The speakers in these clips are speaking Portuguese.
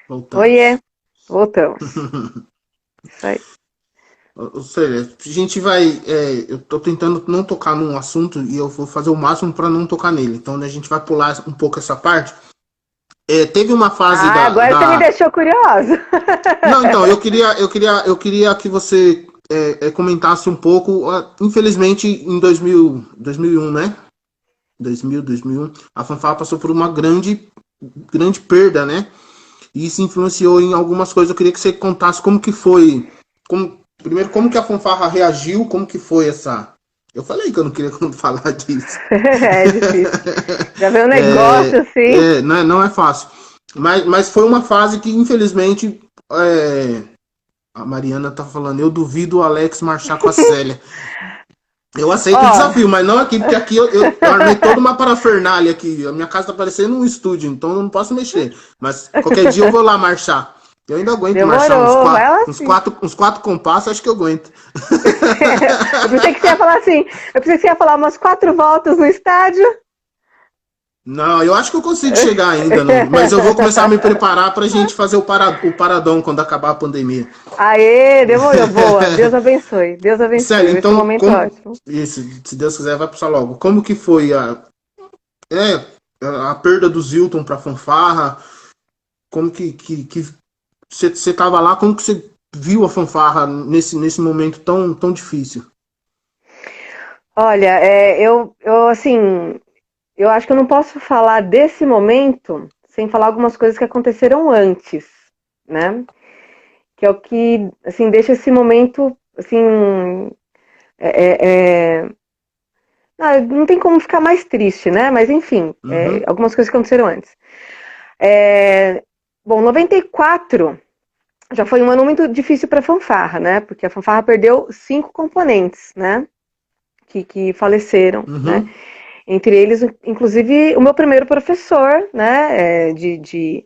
Oiê, Voltamos. voltamos. Isso aí. Ou seja, a gente vai. Eu tô tentando não tocar num assunto e eu vou fazer o máximo para não tocar nele. Então a gente vai pular um pouco essa parte. Teve uma fase Ah, da, agora você me da. deixou curiosa. Não, então, eu queria que você comentasse um pouco. Infelizmente, em 2001, né? 2001, a fanfarra passou por uma grande perda, né? E isso influenciou em algumas coisas. Eu queria que você contasse como que foi. Primeiro, como que a fanfarra reagiu, como que foi essa. Eu falei que eu não queria falar disso. É difícil. Já veio um negócio É, assim. não é fácil. Mas foi uma fase que, infelizmente, a Mariana tá falando, eu duvido o Alex marchar com a Célia. Eu aceito o Ó, desafio, mas não aqui, porque aqui eu armei toda uma parafernália aqui. A minha casa tá parecendo um estúdio, então eu não posso mexer. Mas qualquer dia eu vou lá marchar. Eu ainda aguento marchar uns demorou, vai quatro, lá uns sim. quatro, uns quatro compassos, acho que eu aguento. Eu pensei que você ia falar assim. Eu pensei que você ia falar umas 4 voltas no estádio. Não, eu acho que eu consigo chegar ainda, mas eu vou começar a me preparar pra gente fazer o paradão quando acabar a pandemia. Aê, demorou. Boa. Deus abençoe. Deus abençoe. Sério, Vai ser um então, momento como. ótimo. Isso, se Deus quiser, vai passar logo. Como que foi é, a perda do Zilton pra fanfarra? Como que você tava lá? Como que você viu a fanfarra nesse momento tão difícil? Olha, eu assim, eu acho que eu não posso falar desse momento sem falar algumas coisas que aconteceram antes, né? Que é o que, assim, deixa esse momento, assim, não tem como ficar mais triste, né? Mas enfim, Uhum, algumas coisas que aconteceram antes. É, bom, 94 já foi um ano muito difícil para a fanfarra, né? Porque a fanfarra perdeu 5 componentes, né? Que faleceram, né? uhum. Entre eles, inclusive, o meu primeiro professor, né, de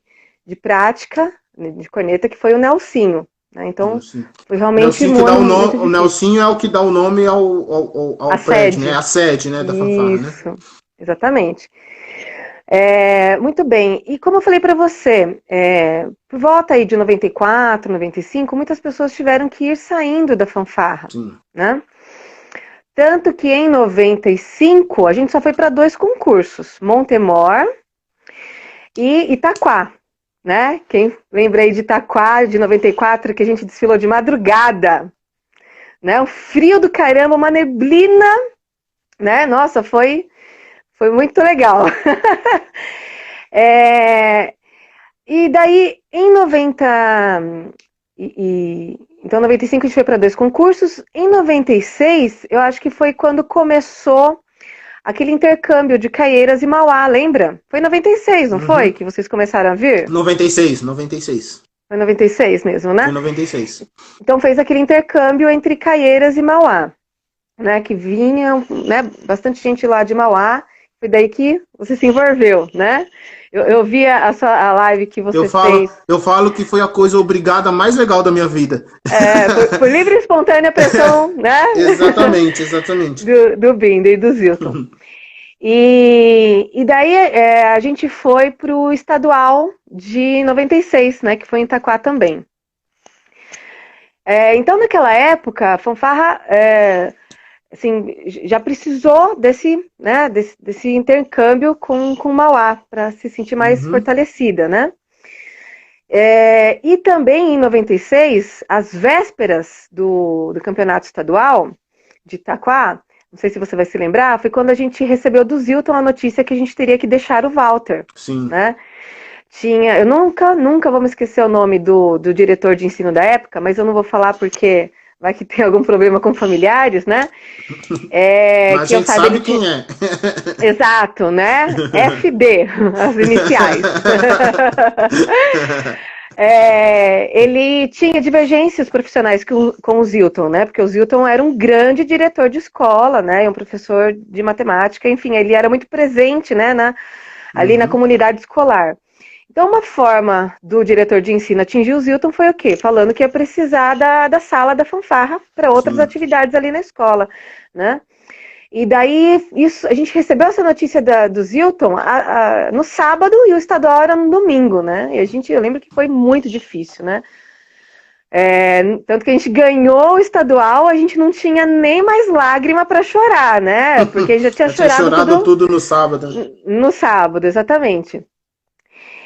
prática, de corneta, que foi o Nelsinho. Né? Então, Nelsinho. foi realmente Nelsinho um que dá ano o muito nome. O difícil. Nelsinho é o que dá o nome ao A prédio, né? sede. A sede, né, da fanfarra, né? Isso, exatamente. Muito bem. E como eu falei para você, por volta aí de 94, 95, muitas pessoas tiveram que ir saindo da fanfarra, Sim. né? Tanto que em 95 a gente só foi para 2 concursos, Montemor e Itaquá, né? Quem lembra aí de Itaquá de 94 que a gente desfilou de madrugada, né? O frio do caramba, uma neblina, né? Nossa, foi muito legal. É, e daí em 90 então, em 95 a gente foi para 2 concursos. Em 96, eu acho que foi quando começou aquele intercâmbio de Caieiras e Mauá, lembra? Foi em 96, não foi? Uhum. Que vocês começaram a vir? 96, 96. Foi em 96 mesmo, Foi né? 96. Então fez aquele intercâmbio entre Caieiras e Mauá, né? Que vinha, né? Bastante gente lá de Mauá. Foi daí que você se envolveu, né? Eu vi a live que Eu você falo, fez. eu falo que foi a coisa obrigada mais legal da minha vida. Por livre e espontânea pressão, né? Exatamente, exatamente. do Binder e do Zilton. E daí a gente foi para o estadual de 96, né? Que foi em Itaquá também. Então, naquela época, a fanfarra assim, já precisou desse intercâmbio com Mauá para se sentir mais Uhum. fortalecida, né? E também em 96, às vésperas do campeonato estadual de Itaquá, não sei se você vai se lembrar, foi quando a gente recebeu do Zilton a notícia que a gente teria que deixar o Walter, Sim. né? Eu nunca vou me esquecer o nome do diretor de ensino da época, mas eu não vou falar porque vai que tem algum problema com familiares, né? Mas a Que eu gente saiba, ele sabe tinha. quem é. Exato, né? FD, as iniciais. Ele tinha divergências profissionais com o Zilton, né? Porque o Zilton era um grande diretor de escola, né? Um professor de matemática, enfim, ele era muito presente, né? Ali na Uhum. comunidade escolar. Então, uma forma do diretor de ensino atingir o Zilton foi o quê? Falando que ia precisar da sala da fanfarra para outras Sim. atividades ali na escola, né? E daí, a gente recebeu essa notícia do Zilton no sábado e o estadual era no domingo, né? E eu lembro que foi muito difícil, né? Tanto que a gente ganhou o estadual, a gente não tinha nem mais lágrima para chorar, né? Porque a gente já tinha chorado tudo no sábado. No sábado, exatamente.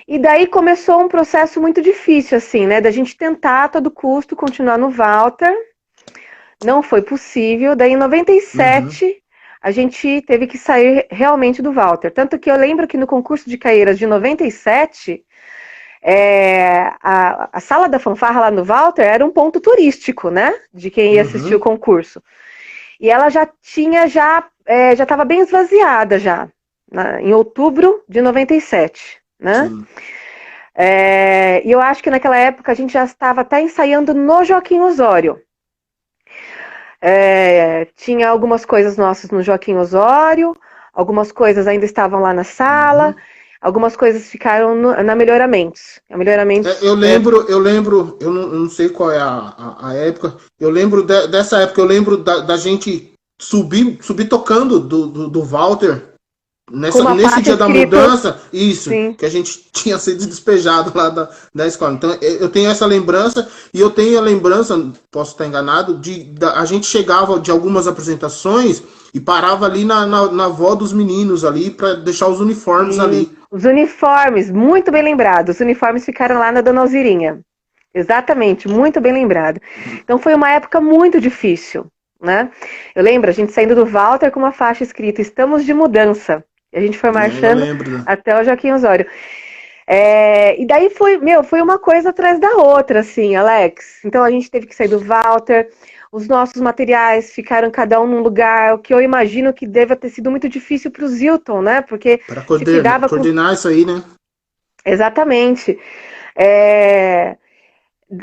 E daí começou um processo muito difícil, assim, né? Da gente tentar a todo custo continuar no Walter. Não foi possível. Daí em 97, a gente teve que sair realmente do Walter. Tanto que eu lembro que no concurso de Caieiras de 97, a sala da fanfarra lá no Walter era um ponto turístico, né? De quem ia assistir o concurso. E ela já estava bem esvaziada já, em outubro de 97, né? E eu acho que naquela época a gente já estava até ensaiando no Joaquim Osório. Tinha algumas coisas nossas no Joaquim Osório, algumas coisas ainda estavam lá na sala, algumas coisas ficaram na Melhoramentos. Eu lembro, eu não sei qual é a época, eu lembro dessa época, eu lembro da gente subir tocando do Walter, nesse dia da mudança, isso, sim, que a gente tinha sido despejado lá da escola. Então, eu tenho essa lembrança, e eu tenho a lembrança, posso estar enganado, a gente chegava de algumas apresentações e parava ali na avó dos meninos ali, para deixar os uniformes ali. Os uniformes, muito bem lembrado. Os uniformes ficaram lá na Dona Alzirinha. Exatamente, muito bem lembrado. Então, foi uma época muito difícil, né? Eu lembro, a gente saindo do Walter com uma faixa escrita "Estamos de mudança". E a gente foi marchando até o Joaquim Osório. E daí foi uma coisa atrás da outra, assim, Alex. Então a gente teve que sair do Walter, os nossos materiais ficaram cada um num lugar, o que eu imagino que deva ter sido muito difícil para o Zilton, né? Porque para coordenar isso aí, né? Exatamente.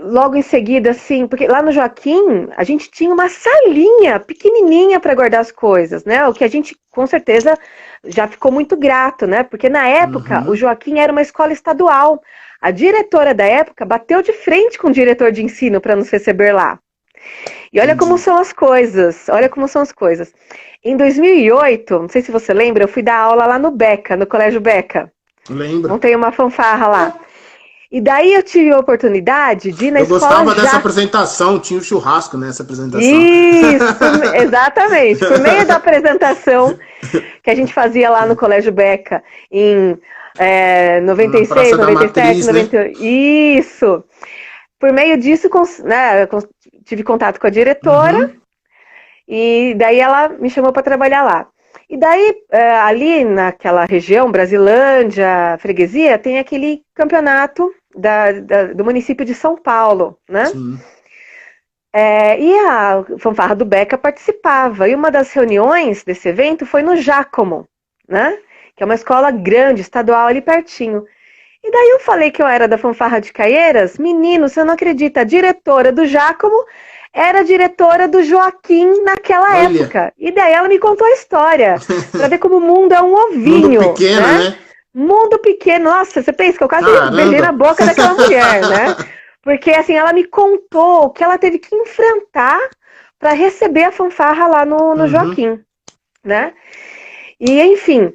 Logo em seguida, assim, porque lá no Joaquim, a gente tinha uma salinha pequenininha para guardar as coisas, né? O que a gente, com certeza, já ficou muito grato, né? Porque na época, o Joaquim era uma escola estadual. A diretora da época bateu de frente com o diretor de ensino para nos receber lá. E olha como são as coisas, Em 2008, não sei se você lembra, eu fui dar aula lá no Beca, no Colégio Beca. Lembro. Montei uma fanfarra lá. E daí eu tive a oportunidade de ir na escola. Eu gostava dessa apresentação, tinha o churrasco nessa apresentação. Isso, exatamente. Por meio da apresentação que a gente fazia lá no Colégio Beca em 96, 97, 98. Isso. Por meio disso, tive contato com a diretora e daí ela me chamou para trabalhar lá. E daí, ali naquela região, Brasilândia, Freguesia, tem aquele campeonato do município de São Paulo, né? Sim. E a fanfarra do Beca participava. E uma das reuniões desse evento foi no Giacomo, né? Que é uma escola grande, estadual, ali pertinho. E daí eu falei que eu era da fanfarra de Caieiras. Menino, você não acredita, a diretora do Giacomo era diretora do Joaquim naquela época. E daí ela me contou a história, para ver como o mundo é um ovinho. Mundo pequeno, né? Mundo pequeno. Nossa, você pensa que eu quase beijei na boca daquela mulher, né? Porque, assim, ela me contou o que ela teve que enfrentar para receber a fanfarra lá no Joaquim, né? E, enfim...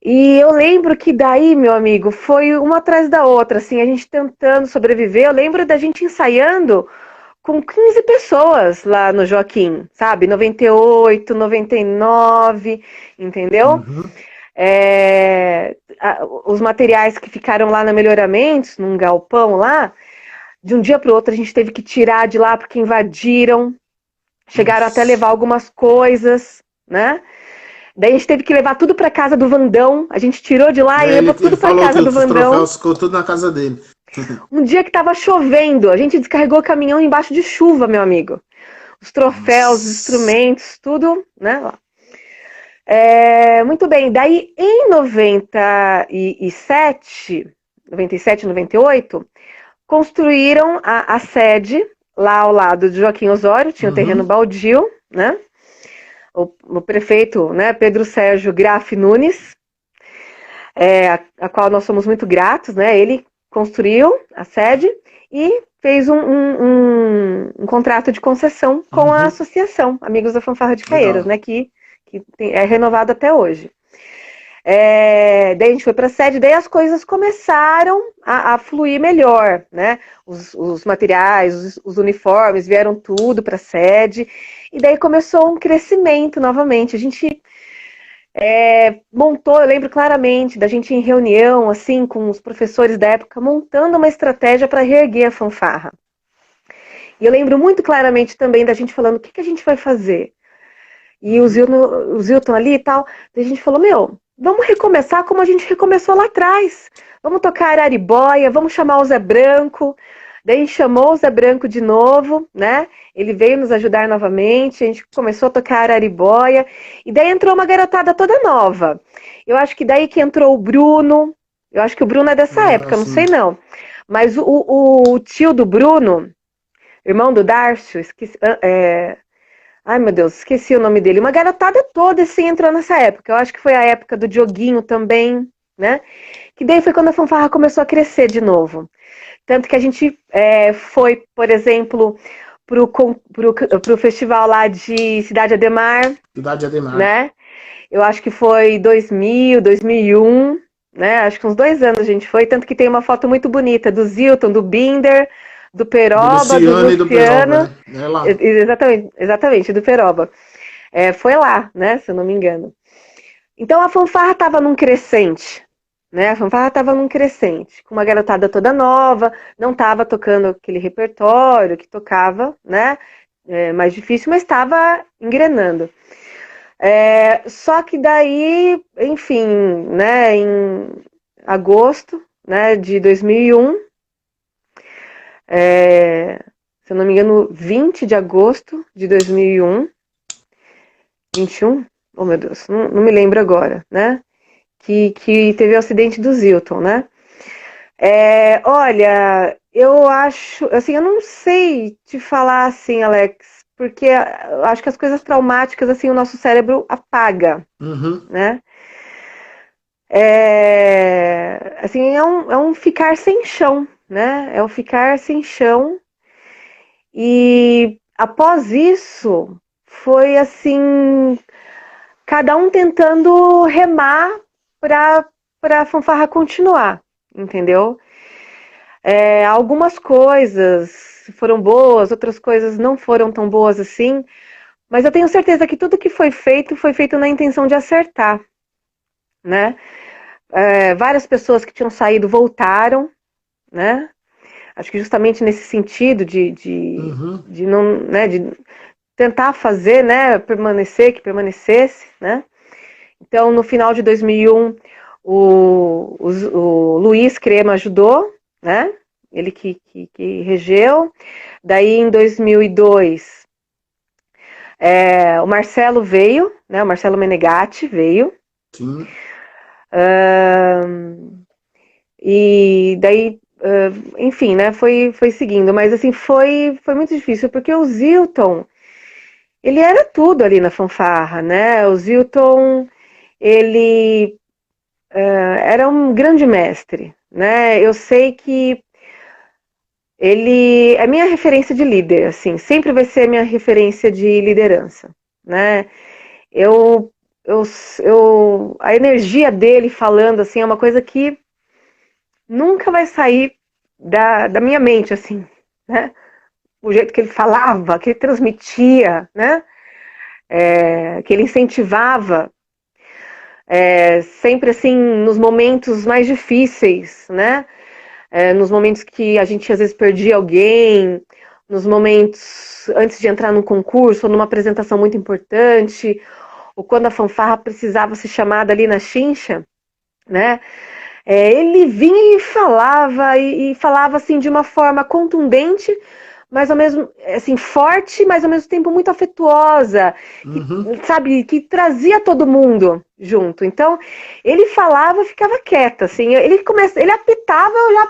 E eu lembro que daí, meu amigo, foi uma atrás da outra, assim, a gente tentando sobreviver. Eu lembro da gente ensaiando com 15 pessoas lá no Joaquim, sabe? 98, 99, entendeu? Os materiais que ficaram lá na Melhoramentos, num galpão lá, de um dia para o outro a gente teve que tirar de lá porque invadiram, chegaram até levar algumas coisas, né? Daí a gente teve que levar tudo para casa do Vandão. A gente tirou de lá e levou tudo para casa do Vandão. Troféus ficou tudo na casa dele. Um dia que tava chovendo, a gente descarregou o caminhão embaixo de chuva, meu amigo. Os troféus, os instrumentos, tudo, né? Muito bem. Daí em 97, 98, construíram a sede lá ao lado de Joaquim Osório. Tinha um terreno baldio, né? O prefeito, né, Pedro Sérgio Graff Nunes, a qual nós somos muito gratos, né? Ele construiu a sede e fez um contrato de concessão com a associação Amigos da Fanfarra de Caieiras, né? Que que é renovado até hoje. Daí a gente foi para a sede, daí as coisas começaram a fluir melhor, né? Os materiais, os uniformes vieram tudo para a sede, e daí começou um crescimento novamente. A gente montou, eu lembro claramente da gente em reunião, assim, com os professores da época, montando uma estratégia para reerguer a fanfarra. E eu lembro muito claramente também da gente falando, o que a gente vai fazer? E o Zilton ali e tal, daí a gente falou, vamos recomeçar como a gente recomeçou lá atrás. Vamos tocar Araribóia, vamos chamar o Zé Branco. Daí chamou o Zé Branco de novo, né? Ele veio nos ajudar novamente, a gente começou a tocar Araribóia. E daí entrou uma garotada toda nova. Eu acho que daí que entrou o Bruno. Eu acho que o Bruno é dessa época, não sei não. Mas o tio do Bruno, irmão do Darcio, esqueci... Ai, meu Deus, esqueci o nome dele. Uma garotada toda, assim, entrou nessa época. Eu acho que foi a época do Dioguinho também, né? Que daí foi quando a fanfarra começou a crescer de novo. Tanto que a gente foi, por exemplo, pro festival lá de Cidade Ademar. Cidade Ademar. Né? Eu acho que foi 2000, 2001, né? Acho que uns 2 anos a gente foi. Tanto que tem uma foto muito bonita do Zilton, do Binder, do Peroba, do Luciano. E do Peroba, né? Lá. Exatamente, do Peroba. Foi lá, né? Se eu não me engano. Então a fanfarra estava num crescente, né? A fanfarra estava num crescente, com uma garotada toda nova, não estava tocando aquele repertório que tocava, né? Mais difícil, mas estava engrenando. Só que daí, enfim, né? Em agosto, né? De 2001, se eu não me engano, 20 de agosto de 2001, 21? Oh, meu Deus, não me lembro agora, né? Que teve o acidente do Zilton, né? Olha, eu acho, assim, eu não sei te falar assim, Alex, porque eu acho que as coisas traumáticas, assim, o nosso cérebro apaga, né? Assim, é um ficar sem chão, né? É um ficar sem chão. E após isso, foi assim, cada um tentando remar para a fanfarra continuar, entendeu? Algumas coisas foram boas, outras coisas não foram tão boas assim, mas eu tenho certeza que tudo que foi feito na intenção de acertar, né? Várias pessoas que tinham saído voltaram, né? Acho que justamente nesse sentido de não, né, de tentar fazer, né, que permanecesse, né? Então, no final de 2001, o Luiz Crema ajudou, né? Ele que regeu. Daí, em 2002, o Marcelo veio, né? O Marcelo Menegatti veio. Sim. E daí, enfim, né? Foi seguindo. Mas, assim, foi muito difícil, porque o Zilton, ele era tudo ali na fanfarra, né? O Zilton, ele era um grande mestre, né? Eu sei que ele é minha referência de líder, assim, sempre vai ser minha referência de liderança, né? A energia dele falando, assim, é uma coisa que nunca vai sair da minha mente, assim, né? O jeito que ele falava, que ele transmitia, né? Que ele incentivava, sempre assim, nos momentos mais difíceis, né? Nos momentos que a gente às vezes perdia alguém, nos momentos antes de entrar num concurso ou numa apresentação muito importante, ou quando a fanfarra precisava ser chamada ali na chincha, né? Ele vinha e falava assim de uma forma contundente, mas ao mesmo assim forte, mas ao mesmo tempo muito afetuosa, sabe, que trazia todo mundo junto. Então ele falava, ficava quieto, assim, ele apitava, eu já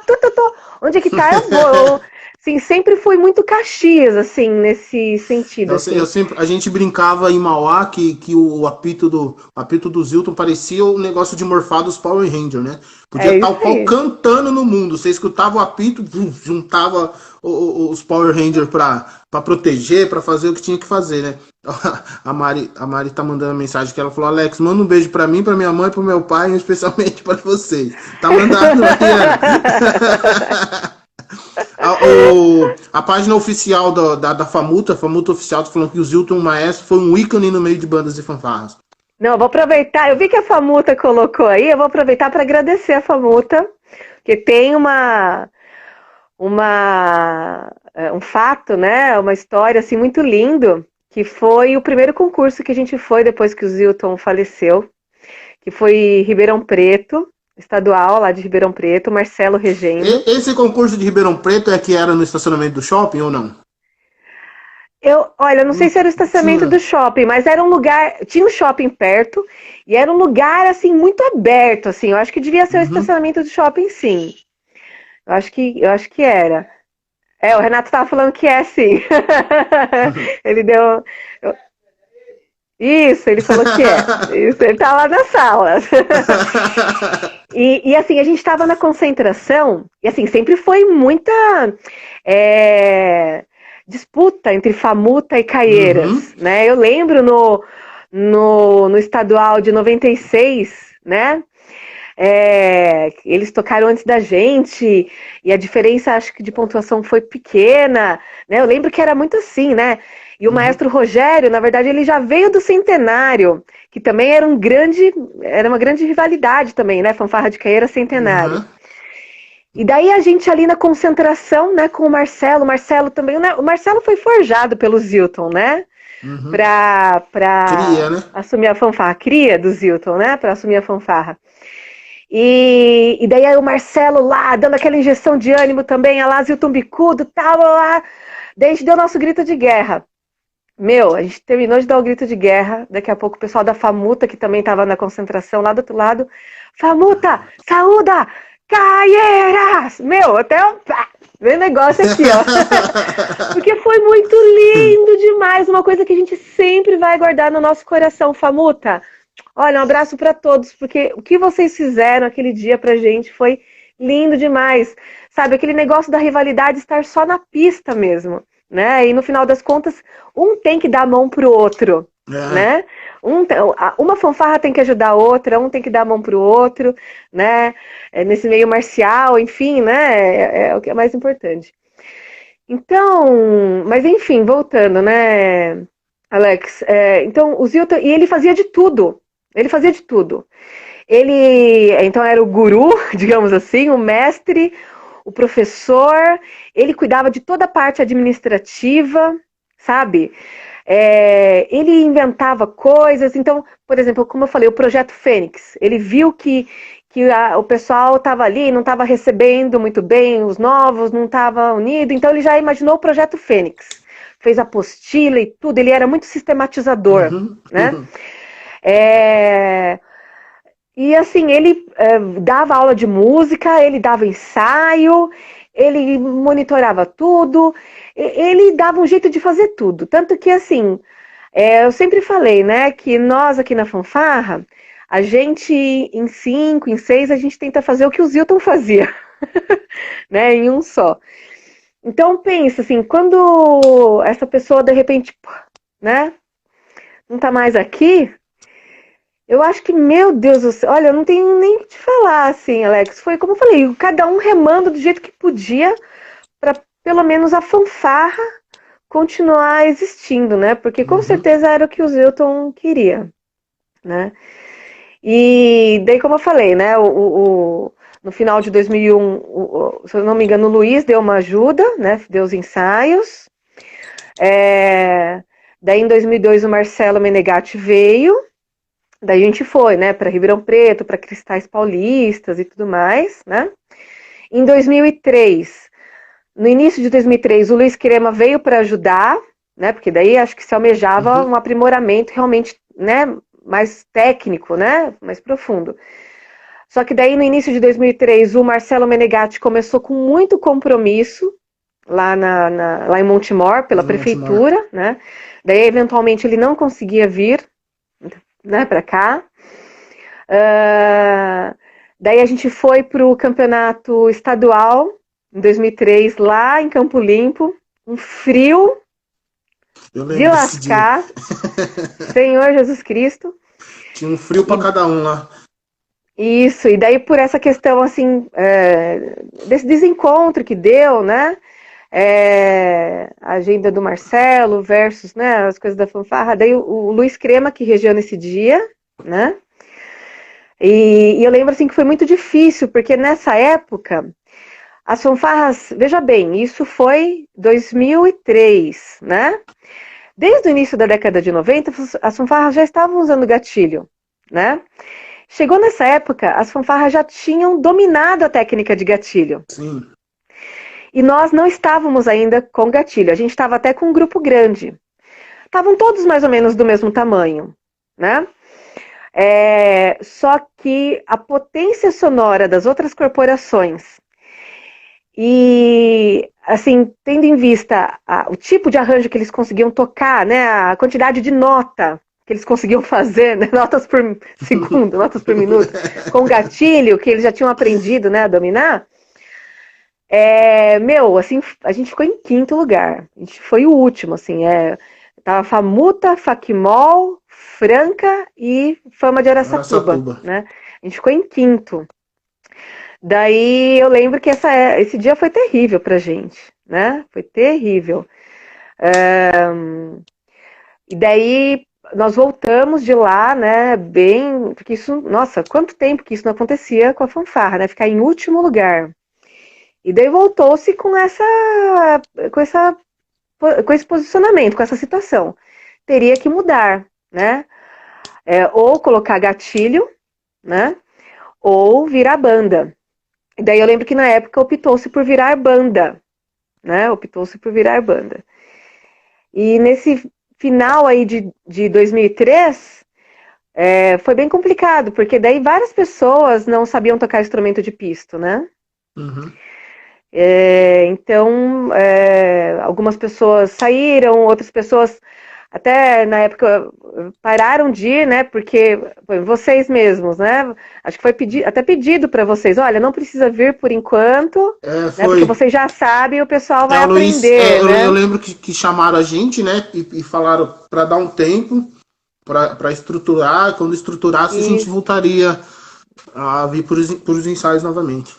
onde é que tá, eu vou, sim, sempre foi muito Caxias, assim, nesse sentido, assim. A gente brincava em Mauá que o apito do Zilton parecia o negócio de morfar dos Power Rangers, né? Podia É tal isso qual aí. cantando no mundo. Você escutava o apito, juntava os Power Rangers pra proteger, pra fazer o que tinha que fazer, né? A Mari tá mandando mensagem que ela falou: Alex, manda um beijo pra mim, pra minha mãe, pro meu pai, e especialmente pra vocês. Tá mandado, Mariana. A página oficial da Famuta, Famuta Oficial, tá falando que o Zilton Maestro foi um ícone no meio de bandas e fanfarras. Não, eu vou aproveitar, eu vi que a Famuta colocou aí, eu vou aproveitar para agradecer a Famuta, que tem um fato, né, uma história assim muito lindo, que foi o primeiro concurso que a gente foi depois que o Zilton faleceu, que foi Ribeirão Preto, estadual lá de Ribeirão Preto, Marcelo regendo. Esse concurso de Ribeirão Preto é que era no estacionamento do shopping ou não? Olha, não sei se era o estacionamento Tinha. do shopping, mas era um lugar, tinha um shopping perto e era um lugar assim muito aberto, assim. Eu acho que devia ser o Uhum. estacionamento do shopping, sim. Eu acho que era. O Renato estava falando que é, sim. Ele deu. Isso, ele falou que é. Isso, ele tá lá na sala. E assim, a gente estava na concentração, e assim, sempre foi muita é, disputa entre Famuta e Uhum. Caieiras, né? Eu lembro no estadual de 96, né? Eles tocaram antes da gente, e a diferença, acho que de pontuação foi pequena, né? Eu lembro que era muito assim, né? E o Uhum. maestro Rogério, na verdade, ele já veio do Centenário, que também era uma grande rivalidade também, né? Fanfarra de Caieira Centenário. Uhum. E daí a gente ali na concentração, né, com o Marcelo também, né? O Marcelo foi forjado pelo Zilton, né? Uhum. Pra Cria, né? assumir a fanfarra, cria do Zilton, né? Pra assumir a fanfarra. E daí aí o Marcelo lá, dando aquela injeção de ânimo também, a lá, Zilton Bicudo, tal, lá. Daí a gente deu nosso grito de guerra. Meu, a gente terminou de dar o grito de guerra, daqui a pouco o pessoal da Famuta, que também estava na concentração lá do outro lado, Famuta, saúda, Caieiras! Meu, até veio o negócio aqui, ó. Porque foi muito lindo demais, uma coisa que a gente sempre vai guardar no nosso coração, Famuta. Olha, um abraço para todos, porque o que vocês fizeram aquele dia pra gente foi lindo demais. Sabe, aquele negócio da rivalidade estar só na pista mesmo, né? E no final das contas, um tem que dar a mão pro outro, É. né? Uma fanfarra tem que ajudar a outra, um tem que dar a mão pro outro, né? Nesse meio marcial, enfim, né? É o que é mais importante. Então, mas enfim, voltando, né, Alex? Então, o Zilton, e ele fazia de tudo. Ele fazia de tudo. Ele, então, era o guru, digamos assim, o mestre, o professor. Ele cuidava de toda a parte administrativa, sabe? Ele inventava coisas. Então, por exemplo, como eu falei, o Projeto Fênix. Ele viu que o pessoal estava ali, não estava recebendo muito bem os novos, não estava unido. Então, ele já imaginou o Projeto Fênix. Fez apostila e tudo. Ele era muito sistematizador, Uhum. né? É, E assim, ele dava aula de música, ele dava ensaio, ele monitorava tudo, ele dava um jeito de fazer tudo. Tanto que assim, eu sempre falei, né, que nós aqui na Fanfarra, a gente em 5, em 6, a gente tenta fazer o que o Zilton fazia, né, em um só. Então pensa assim, quando essa pessoa de repente, né, não tá mais aqui, eu acho que, meu Deus do céu, olha, eu não tenho nem o que te falar, assim, Alex. Foi como eu falei, cada um remando do jeito que podia para pelo menos a fanfarra continuar existindo, né? Porque com Uhum. certeza era o que o Zilton queria, né? E daí, como eu falei, né? No final de 2001, se eu não me engano, o Luiz deu uma ajuda, né? Deu os ensaios. Daí, em 2002, o Marcelo Menegatti veio. Daí a gente foi, né, para Ribeirão Preto, para Cristais Paulistas e tudo mais, né? Em 2003, no início de 2003, o Luiz Crema veio para ajudar, né? Porque daí acho que se almejava Uhum. um aprimoramento realmente, né, mais técnico, né, mais profundo. Só que daí no início de 2003, o Marcelo Menegatti começou com muito compromisso, lá em Montemor, pela prefeitura, né? Daí, eventualmente, ele não conseguia vir, né, para cá. Daí a gente foi para o campeonato estadual, em 2003, lá em Campo Limpo, um frio de lascar, Senhor Jesus Cristo. Tinha um frio para cada um lá. Isso, e daí por essa questão, assim, desse desencontro que deu, né, a agenda do Marcelo versus, né, as coisas da fanfarra, daí o Luiz Crema que regiu nesse dia, né, e eu lembro, assim, que foi muito difícil, porque nessa época, as fanfarras, veja bem, isso foi 2003, né, desde o início da década de 90, as fanfarras já estavam usando gatilho, né. Chegou nessa época, as fanfarras já tinham dominado a técnica de gatilho. Sim. E nós não estávamos ainda com gatilho, a gente estava até com um grupo grande. Estavam todos mais ou menos do mesmo tamanho, né? Só que a potência sonora das outras corporações e, assim, tendo em vista o tipo de arranjo que eles conseguiam tocar, né, a quantidade de nota que eles conseguiam fazer, né, notas por segundo, notas por minuto, com gatilho, que eles já tinham aprendido, né, a dominar, assim, a gente ficou em quinto lugar. A gente foi o último, assim, tava Famuta, Faquimol, Franca e Fama de Araçatuba, né? A gente ficou em quinto. Daí eu lembro que esse dia foi terrível pra gente, né? Foi terrível. E daí nós voltamos de lá, né, porque isso, nossa, quanto tempo que isso não acontecia com a fanfarra, né, ficar em último lugar. E daí voltou-se com esse posicionamento, com essa situação. Teria que mudar, né, ou colocar gatilho, né, ou virar banda. E daí eu lembro que na época optou-se por virar banda, né, E nesse final aí de 2003, foi bem complicado, porque daí várias pessoas não sabiam tocar instrumento de pisto, né? Uhum. Então, algumas pessoas saíram, outras pessoas até na época pararam de ir, né? Porque vocês mesmos, né? Acho que foi até pedido para vocês, olha, não precisa vir por enquanto, né, porque vocês já sabem, o pessoal vai aprender. Né? Eu lembro que chamaram a gente, né? E falaram para dar um tempo para estruturar. Quando estruturasse, a gente voltaria a vir para os ensaios novamente.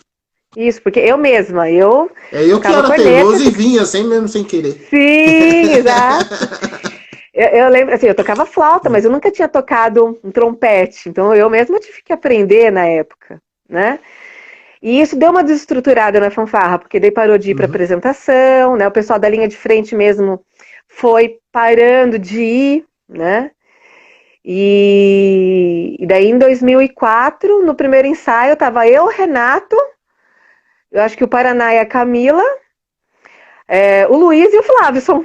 Isso, porque eu mesma, eu que era teimoso e vinha, mesmo sem querer. Sim, exato. Eu lembro, assim, eu tocava flauta, mas eu nunca tinha tocado um trompete, então eu mesma tive que aprender na época, né? E isso deu uma desestruturada na fanfarra, porque daí parou de ir para apresentação, né? O pessoal da linha de frente mesmo foi parando de ir, né? E daí em 2004, no primeiro ensaio, tava eu, Renato, eu acho que o Paraná e a Camila, o Luiz e o Flavison,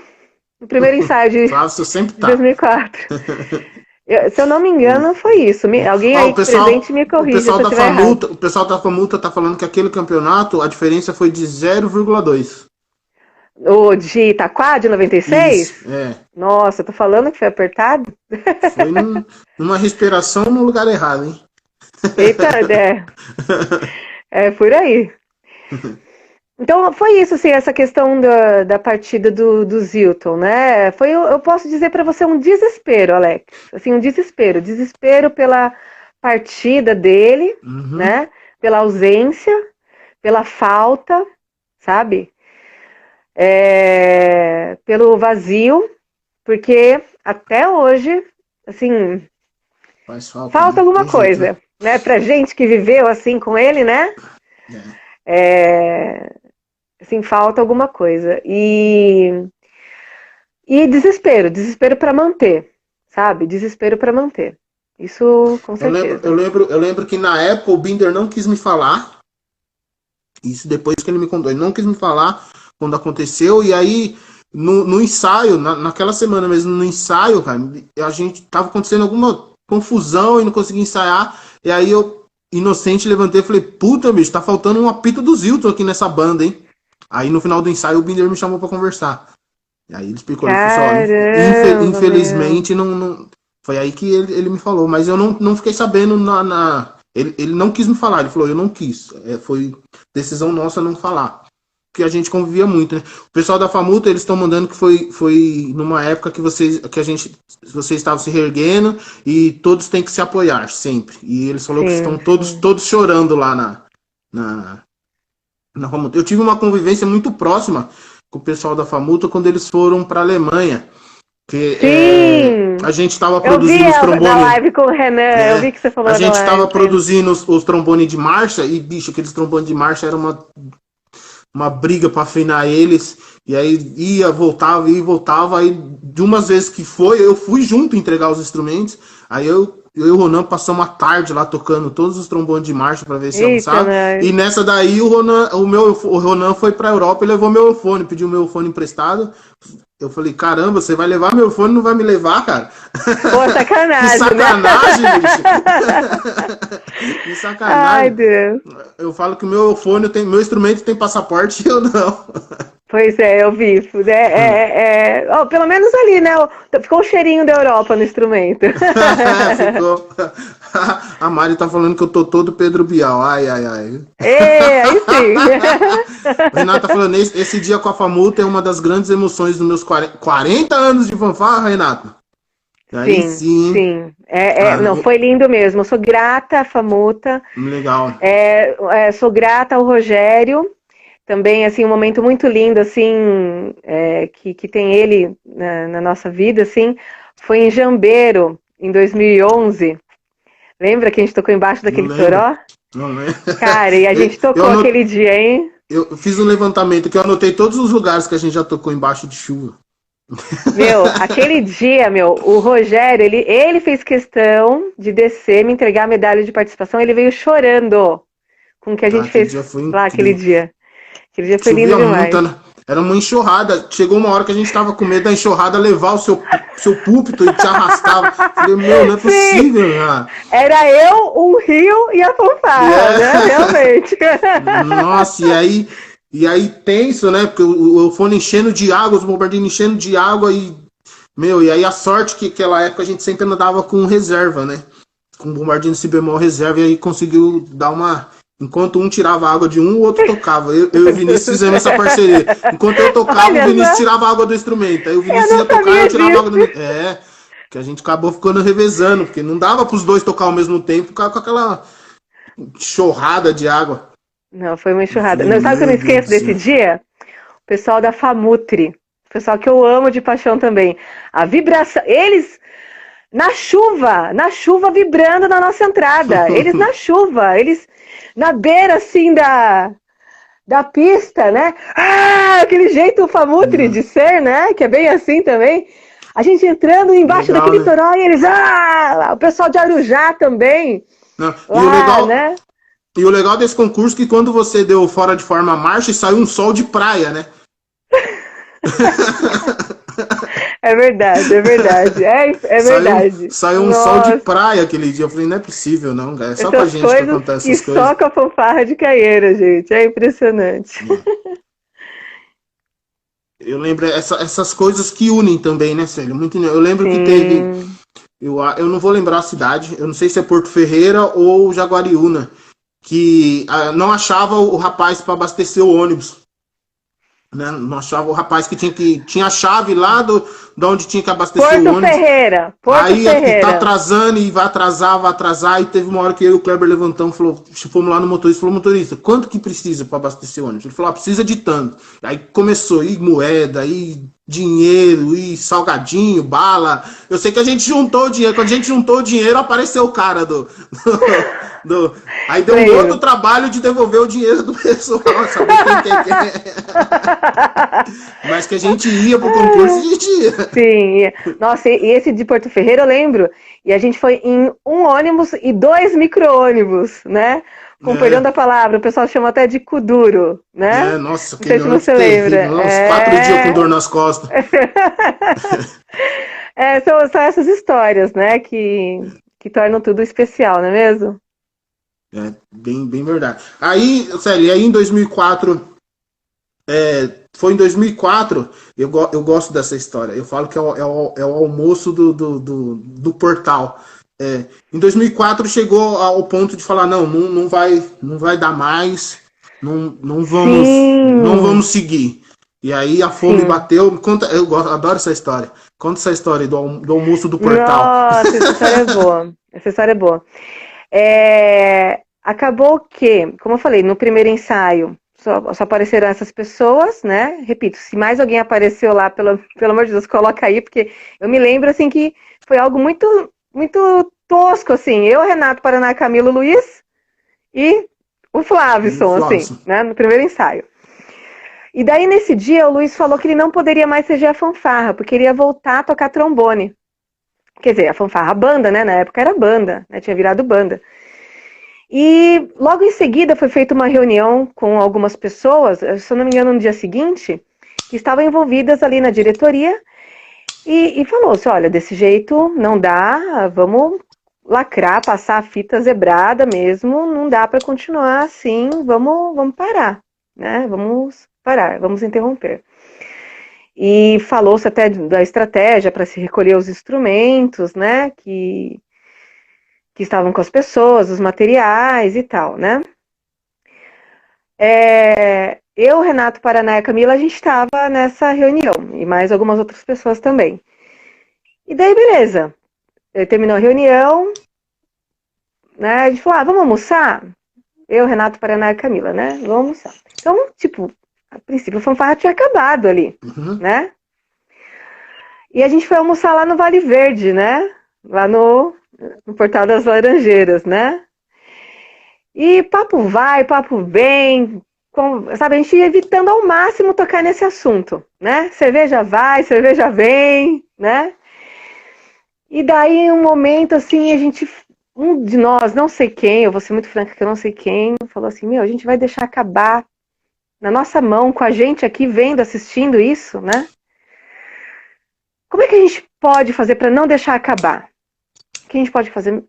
no primeiro ensaio de 2004. Se eu não me engano, foi isso. Alguém aí presente me corrige se eu estiver errado. O pessoal da Famuta tá falando que aquele campeonato, a diferença foi de 0,2. O de Itaquá, de 96? Isso, Nossa, eu tô falando que foi apertado? Foi numa respiração no lugar errado, hein? Eita, por aí. Então, foi isso, assim, essa questão da partida do Zilton, né? Eu posso dizer para você, um desespero, Alex. Assim, um desespero. Desespero pela partida dele, né? Pela ausência, pela falta, sabe? Pelo vazio, porque até hoje, assim, falta alguma coisa, né? Pra gente que viveu, assim, com ele, né? Assim, falta alguma coisa. E desespero para manter, sabe? Desespero para manter. Isso, com certeza. Eu lembro que na época o Binder não quis me falar. Isso depois que ele me contou. Ele não quis me falar quando aconteceu. E aí, no ensaio, naquela semana mesmo, no ensaio, cara, a gente tava acontecendo alguma confusão e não conseguia ensaiar. E aí eu, inocente, levantei e falei, puta, bicho, tá faltando um apito do Zilton aqui nessa banda, hein? Aí no final do ensaio o Binder me chamou pra conversar. E aí ele explicou, ele falou assim, Caramba, infelizmente não. Foi aí que ele me falou, mas eu não fiquei sabendo Ele não quis me falar, ele falou, eu não quis. Foi decisão nossa não falar. Porque a gente convivia muito, né? O pessoal da Famuta, eles estão mandando que foi numa época que vocês estavam se reerguendo e todos têm que se apoiar, sempre. E eles falaram que estão todos chorando lá na Famuta. Eu tive uma convivência muito próxima com o pessoal da Famuta quando eles foram para a Alemanha. Que, a gente estava produzindo os trombones. Na live com o Renan, eu vi que você falou. A gente estava produzindo os trombones de marcha e, bicho, aqueles trombones de marcha era uma briga para afinar eles. E aí ia, voltava, aí de umas vezes que eu fui junto entregar os instrumentos. Aí eu e o Ronan passamos a tarde lá tocando todos os trombones de marcha para ver se almoçava. E nessa daí o Ronan foi pra Europa e levou meu fone, pediu meu fone emprestado. Eu falei, caramba, você vai levar meu fone e não vai me levar, cara? Pô, sacanagem. Que sacanagem, né? Bicho. Que sacanagem. Ai, Deus. Eu falo que meu meu instrumento tem passaporte e eu não. Pois é, eu vi. Pelo menos ali, né? Ficou o cheirinho da Europa no instrumento. Ficou. A Mari tá falando que eu tô todo Pedro Bial. Ai. Aí sim. O Renato tá falando, esse dia com a Famuta é uma das grandes emoções dos meus 40 anos de fanfarra, Renato. Aí, sim. Não, foi lindo mesmo. Eu sou grata à Famuta. Legal. Sou grata ao Rogério. Também, assim, um momento muito lindo, assim, que tem ele na nossa vida, assim, foi em Jambeiro, em 2011. Lembra que a gente tocou embaixo daquele toró? Não lembro. Cara, e a gente tocou aquele dia, hein? Eu fiz um levantamento que eu anotei todos os lugares que a gente já tocou embaixo de chuva. Aquele dia, o Rogério, ele fez questão de descer, me entregar a medalha de participação, ele veio chorando com o que a gente fez lá aquele dia. Aquele dia foi lindo demais. Muito, né? Era uma enxurrada. Chegou uma hora que a gente tava com medo da enxurrada levar o seu púlpito e te arrastava. Falei, não é possível, cara. Era eu, um rio e a fanfarra, né? Realmente. Nossa, e aí tenso, né? Porque o fone enchendo de água, os bombardeiros enchendo de água e aí a sorte que naquela época a gente sempre andava com reserva, né? Com bombardinho de si bemol reserva e aí conseguiu dar uma... Enquanto um tirava água de um, o outro tocava. Eu e o Vinícius fizemos essa parceria. Enquanto eu tocava, o Vinícius tirava água do instrumento. Aí o Vinícius ia tocar e eu tirava água do instrumento. Que a gente acabou ficando revezando, porque não dava para os dois tocar ao mesmo tempo, ficar com aquela enxurrada de água. Não, foi uma enxurrada. Não, sabe o que eu não esqueço desse dia? O pessoal da Famutri. O pessoal que eu amo de paixão também. A vibração. Eles... Na chuva vibrando na nossa entrada. Eles na chuva, eles na beira, assim, da pista, né? Aquele jeito Famutri de ser, né? Que é bem assim também. A gente entrando embaixo daquele toró e eles... o pessoal de Arujá também. Não. E o legal desse concurso é que quando você deu fora de forma a marcha, saiu um sol de praia, né? É verdade. É verdade. Saiu um sol de praia aquele dia. Eu falei, não é possível, não, cara. É só com a gente que acontece essas coisas. E só com a fanfarra de Caieira, gente. É impressionante. Eu lembro essas coisas que unem também, né, Célio? Eu lembro que teve... Eu não vou lembrar a cidade. Eu não sei se é Porto Ferreira ou Jaguariúna. Que não achava o rapaz para abastecer o ônibus. Né? Não achava o rapaz que tinha a chave lá de onde tinha que abastecer o ônibus. Porto Ferreira. Tá atrasando e vai atrasar. E teve uma hora que eu e o Kleber levantamos, fomos lá no motorista, falou, motorista, quanto que precisa para abastecer o ônibus? Ele falou, precisa de tanto. Aí começou, moeda, dinheiro, salgadinho, bala. Eu sei que a gente juntou o dinheiro. Quando a gente juntou o dinheiro, apareceu o cara Aí deu um outro trabalho de devolver o dinheiro do pessoal, saber quem. Mas que a gente ia pro concurso, a gente ia. Sim. Nossa, e esse de Porto Ferreira eu lembro. E a gente foi em um ônibus e 2 micro-ônibus, né? Com perdão da palavra, o pessoal chama até de Kuduro, né? Nossa, não sei se você lembra. Uns 4 dias com dor nas costas. São essas histórias, né? Que tornam tudo especial, não é mesmo? Bem verdade. Aí, Célia, em 2004, Foi em 2004, eu gosto dessa história. Eu falo que é o almoço do portal. Em 2004 chegou ao ponto de falar, não vai dar mais, não Sim, vamos seguir. E aí a fome sim. bateu. Adoro essa história. Conta essa história do almoço do portal. Nossa, essa história é boa. Essa história é boa. Acabou que, como eu falei, no primeiro ensaio só apareceram essas pessoas, né? Repito, se mais alguém apareceu lá, pelo amor de Deus, coloca aí, porque eu me lembro assim que foi algo muito, muito tosco, assim. Eu, Renato, Paraná, Camilo, Luiz e o Flávison, assim, Flávio. né? No primeiro ensaio. E daí, nesse dia, o Luiz falou que ele não poderia mais reger a fanfarra, porque ele ia voltar a tocar trombone. Quer dizer, a fanfarra, a banda, né? Na época era banda, né? Tinha virado banda. E logo em seguida foi feita uma reunião com algumas pessoas, se eu não me engano, no dia seguinte, que estavam envolvidas ali na diretoria, e falou-se, olha, desse jeito não dá, vamos lacrar, passar a fita zebrada mesmo, não dá para continuar assim, vamos parar, né? Vamos parar, vamos interromper. E falou-se até da estratégia para se recolher os instrumentos, né? Que estavam com as pessoas, os materiais e tal, né? Eu, Renato, Paraná e a Camila, a gente estava nessa reunião, e mais algumas outras pessoas também. E daí, beleza. Terminou a reunião, né? A gente falou, vamos almoçar? Eu, Renato, Paraná e a Camila, né? Vamos almoçar. Então, tipo, a princípio a fanfarra tinha acabado ali, Uhum. né? E a gente foi almoçar lá no Vale Verde, né? Lá no Portal das Laranjeiras, né? E papo vai, papo vem, sabe, a gente ia evitando ao máximo tocar nesse assunto, né? Cerveja vai, cerveja vem, né? E daí, um momento assim, um de nós, não sei quem, eu vou ser muito franca que eu não sei quem, falou assim, a gente vai deixar acabar na nossa mão, com a gente aqui vendo, assistindo isso, né? Como é que a gente pode fazer para não deixar acabar? O que a gente pode fazer?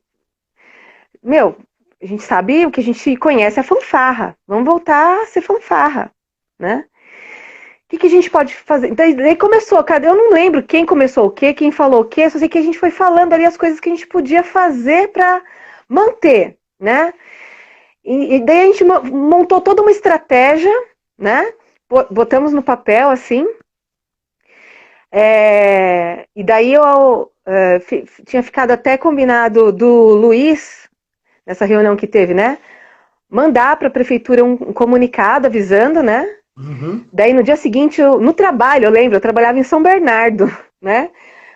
A gente sabe o que a gente conhece é a fanfarra. Vamos voltar a ser fanfarra, né? O que a gente pode fazer? Daí começou, eu não lembro quem começou o quê, quem falou o quê, só sei que a gente foi falando ali as coisas que a gente podia fazer para manter, né? E daí a gente montou toda uma estratégia, né? Botamos no papel, assim. E daí eu tinha ficado até combinado do Luiz, nessa reunião que teve, né? Mandar para a prefeitura um comunicado avisando, né? Uhum. Daí no dia seguinte, no trabalho, eu lembro, eu trabalhava em São Bernardo, né?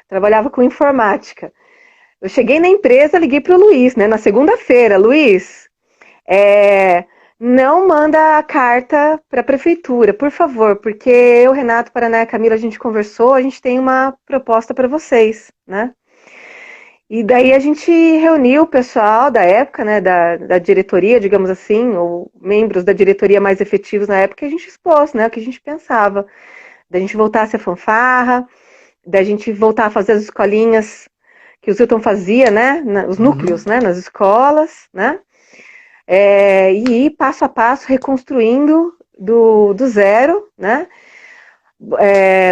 Trabalhava com informática. Eu cheguei na empresa, liguei para o Luiz, né? Na segunda-feira, Luiz, não manda a carta para a prefeitura, por favor, porque eu, Renato, Paraná e a Camila, a gente conversou, a gente tem uma proposta para vocês, né? E daí a gente reuniu o pessoal da época, né, da diretoria, digamos assim, ou membros da diretoria mais efetivos na época, e a gente expôs, né, o que a gente pensava. Da gente voltar a ser fanfarra, da gente voltar a fazer as escolinhas que o Zilton fazia, né, os núcleos, Uhum. né, nas escolas, né, e ir passo a passo reconstruindo do zero, né,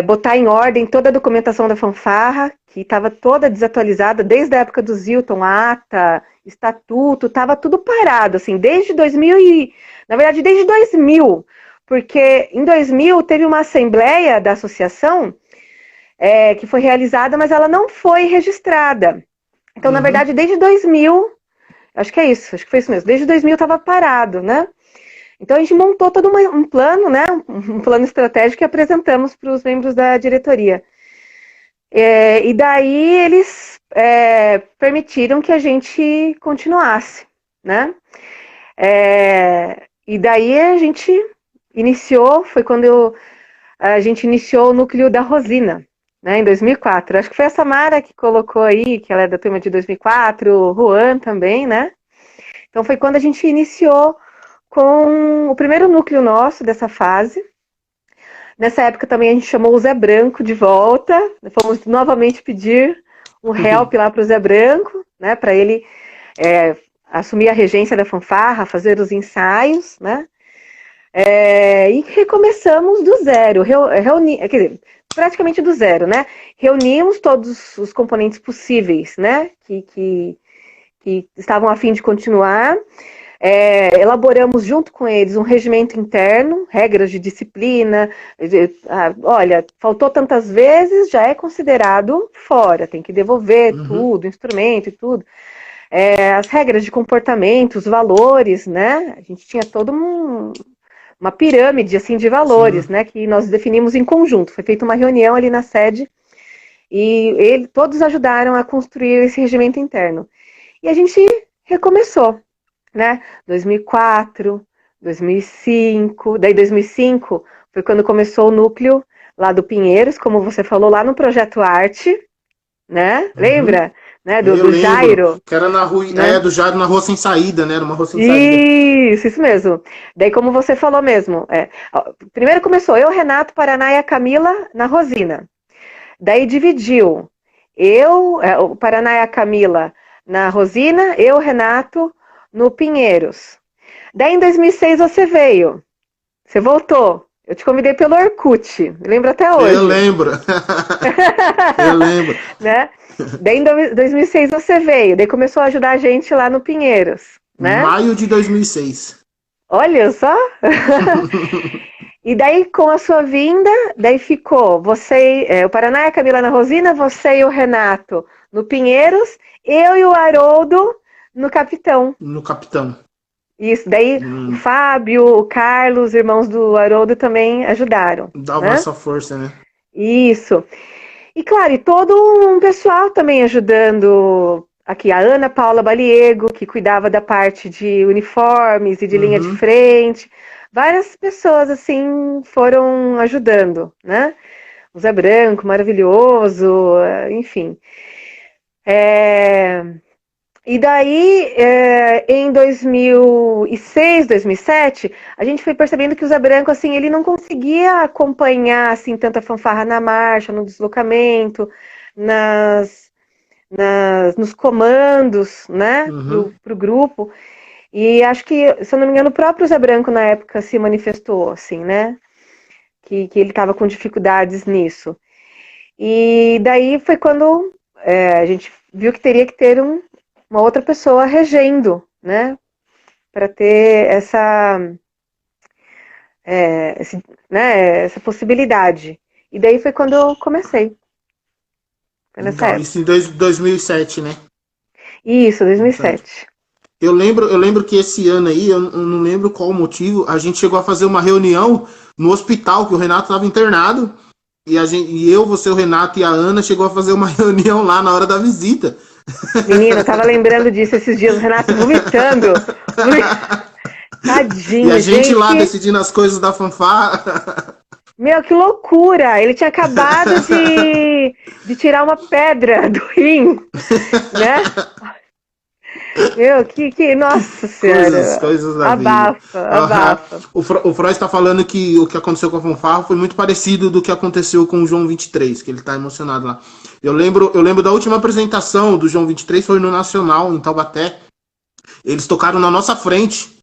botar em ordem toda a documentação da fanfarra, que estava toda desatualizada desde a época do Zilton, ata, estatuto, estava tudo parado, assim, desde 2000 na verdade, desde 2000, porque em 2000 teve uma assembleia da associação que foi realizada, mas ela não foi registrada. Então, na Uhum. verdade, desde 2000, acho que é isso, acho que foi isso mesmo, desde 2000 estava parado, né? Então a gente montou todo um plano, né? Um plano estratégico que apresentamos para os membros da diretoria. E daí eles permitiram que a gente continuasse, né? E daí a gente iniciou, foi quando a gente iniciou o núcleo da Rosina, né? Em 2004. Acho que foi a Samara que colocou aí, que ela é da turma de 2004, o Juan também, né? Então foi quando a gente iniciou com o primeiro núcleo nosso dessa fase. Nessa época também a gente chamou o Zé Branco de volta, fomos novamente pedir um help lá para o Zé Branco, né, para ele assumir a regência da fanfarra, fazer os ensaios, né. E recomeçamos do zero, quer dizer, praticamente do zero, né? Reunimos todos os componentes possíveis, né? Que estavam a fim de continuar. Elaboramos junto com eles um regimento interno, regras de disciplina. Olha, faltou tantas vezes, já é considerado fora, tem que devolver tudo, instrumento e tudo. As regras de comportamento, os valores, né? A gente tinha toda uma pirâmide assim de valores, né? Que nós definimos em conjunto. Foi feita uma reunião ali na sede e todos ajudaram a construir esse regimento interno. E a gente recomeçou, né? 2004, 2005, daí 2005 foi quando começou o núcleo lá do Pinheiros, como você falou, lá no Projeto Arte, né? Lembra? Né? Do Jairo. Que era na rua, né? Do Jairo na rua sem saída, né? Era uma rua sem saída. Isso mesmo. Daí, como você falou mesmo, primeiro começou eu, Renato, Paraná e a Camila na Rosina. Daí dividiu. O Paraná e a Camila na Rosina, eu, Renato, no Pinheiros. Daí em 2006 você veio. Você voltou. Eu te convidei pelo Orkut. Lembro até hoje. Eu lembro. Eu lembro. Né? Daí em 2006 você veio. Daí começou a ajudar a gente lá no Pinheiros. Né? Maio de 2006. Olha só. E daí, com a sua vinda, daí ficou o Paraná e a Camila na Rosina, você e o Renato no Pinheiros, eu e o Haroldo no Capitão. No Capitão. Isso, daí o Fábio, o Carlos, irmãos do Haroldo também ajudaram. Dava essa força, né? Isso. E claro, e todo um pessoal também ajudando. Aqui, a Ana Paula Baliego, que cuidava da parte de uniformes e de linha de frente. Várias pessoas, assim, foram ajudando, né? O Zé Branco, maravilhoso, enfim. E daí, em 2006, 2007, a gente foi percebendo que o Zé Branco, assim, ele não conseguia acompanhar, assim, tanta fanfarra na marcha, no deslocamento, nos comandos, né, pro grupo. E acho que, se eu não me engano, o próprio Zé Branco, na época, se manifestou, assim, né, que ele estava com dificuldades nisso. E daí foi quando a gente viu que teria que ter uma outra pessoa regendo, né, para ter essa possibilidade. E daí foi quando eu comecei. Foi nessa época. Isso em 2007, né? Isso, 2007. Eu lembro que esse ano aí, eu não lembro qual o motivo, a gente chegou a fazer uma reunião no hospital, que o Renato estava internado, e eu, você, o Renato e a Ana chegou a fazer uma reunião lá na hora da visita. Menina, eu tava lembrando disso esses dias, o Renato vomitando. Tadinho, e a gente lá decidindo as coisas da fanfarra. Meu, que loucura! Ele tinha acabado de tirar uma pedra do rim, né? Meu, nossa senhora. Coisas da abafa, vida. Abafa. O Freud está falando que o que aconteceu com a fanfarra foi muito parecido do que aconteceu com o João 23, que ele está emocionado lá. Eu lembro da última apresentação do João 23, foi no Nacional, em Taubaté. Eles tocaram na nossa frente.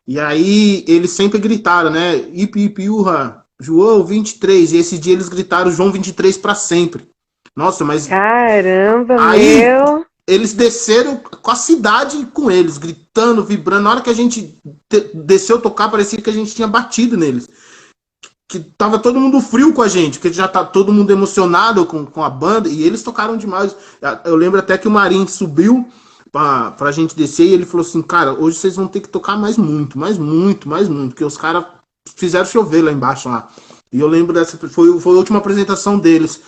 E aí eles sempre gritaram, né? Ipi, ipi, urra, João 23. E esse dia eles gritaram João 23 para sempre. Nossa, mas... Caramba, aí, meu... Eles desceram com a cidade com eles, gritando, vibrando. Na hora que a gente desceu tocar, parecia que a gente tinha batido neles. Que tava todo mundo frio com a gente, porque já tá todo mundo emocionado com a banda, e eles tocaram demais. Eu lembro até que o Marinho subiu pra gente descer, e ele falou assim, cara, hoje vocês vão ter que tocar mais muito, porque os caras fizeram chover lá embaixo lá. E eu lembro foi a última apresentação deles.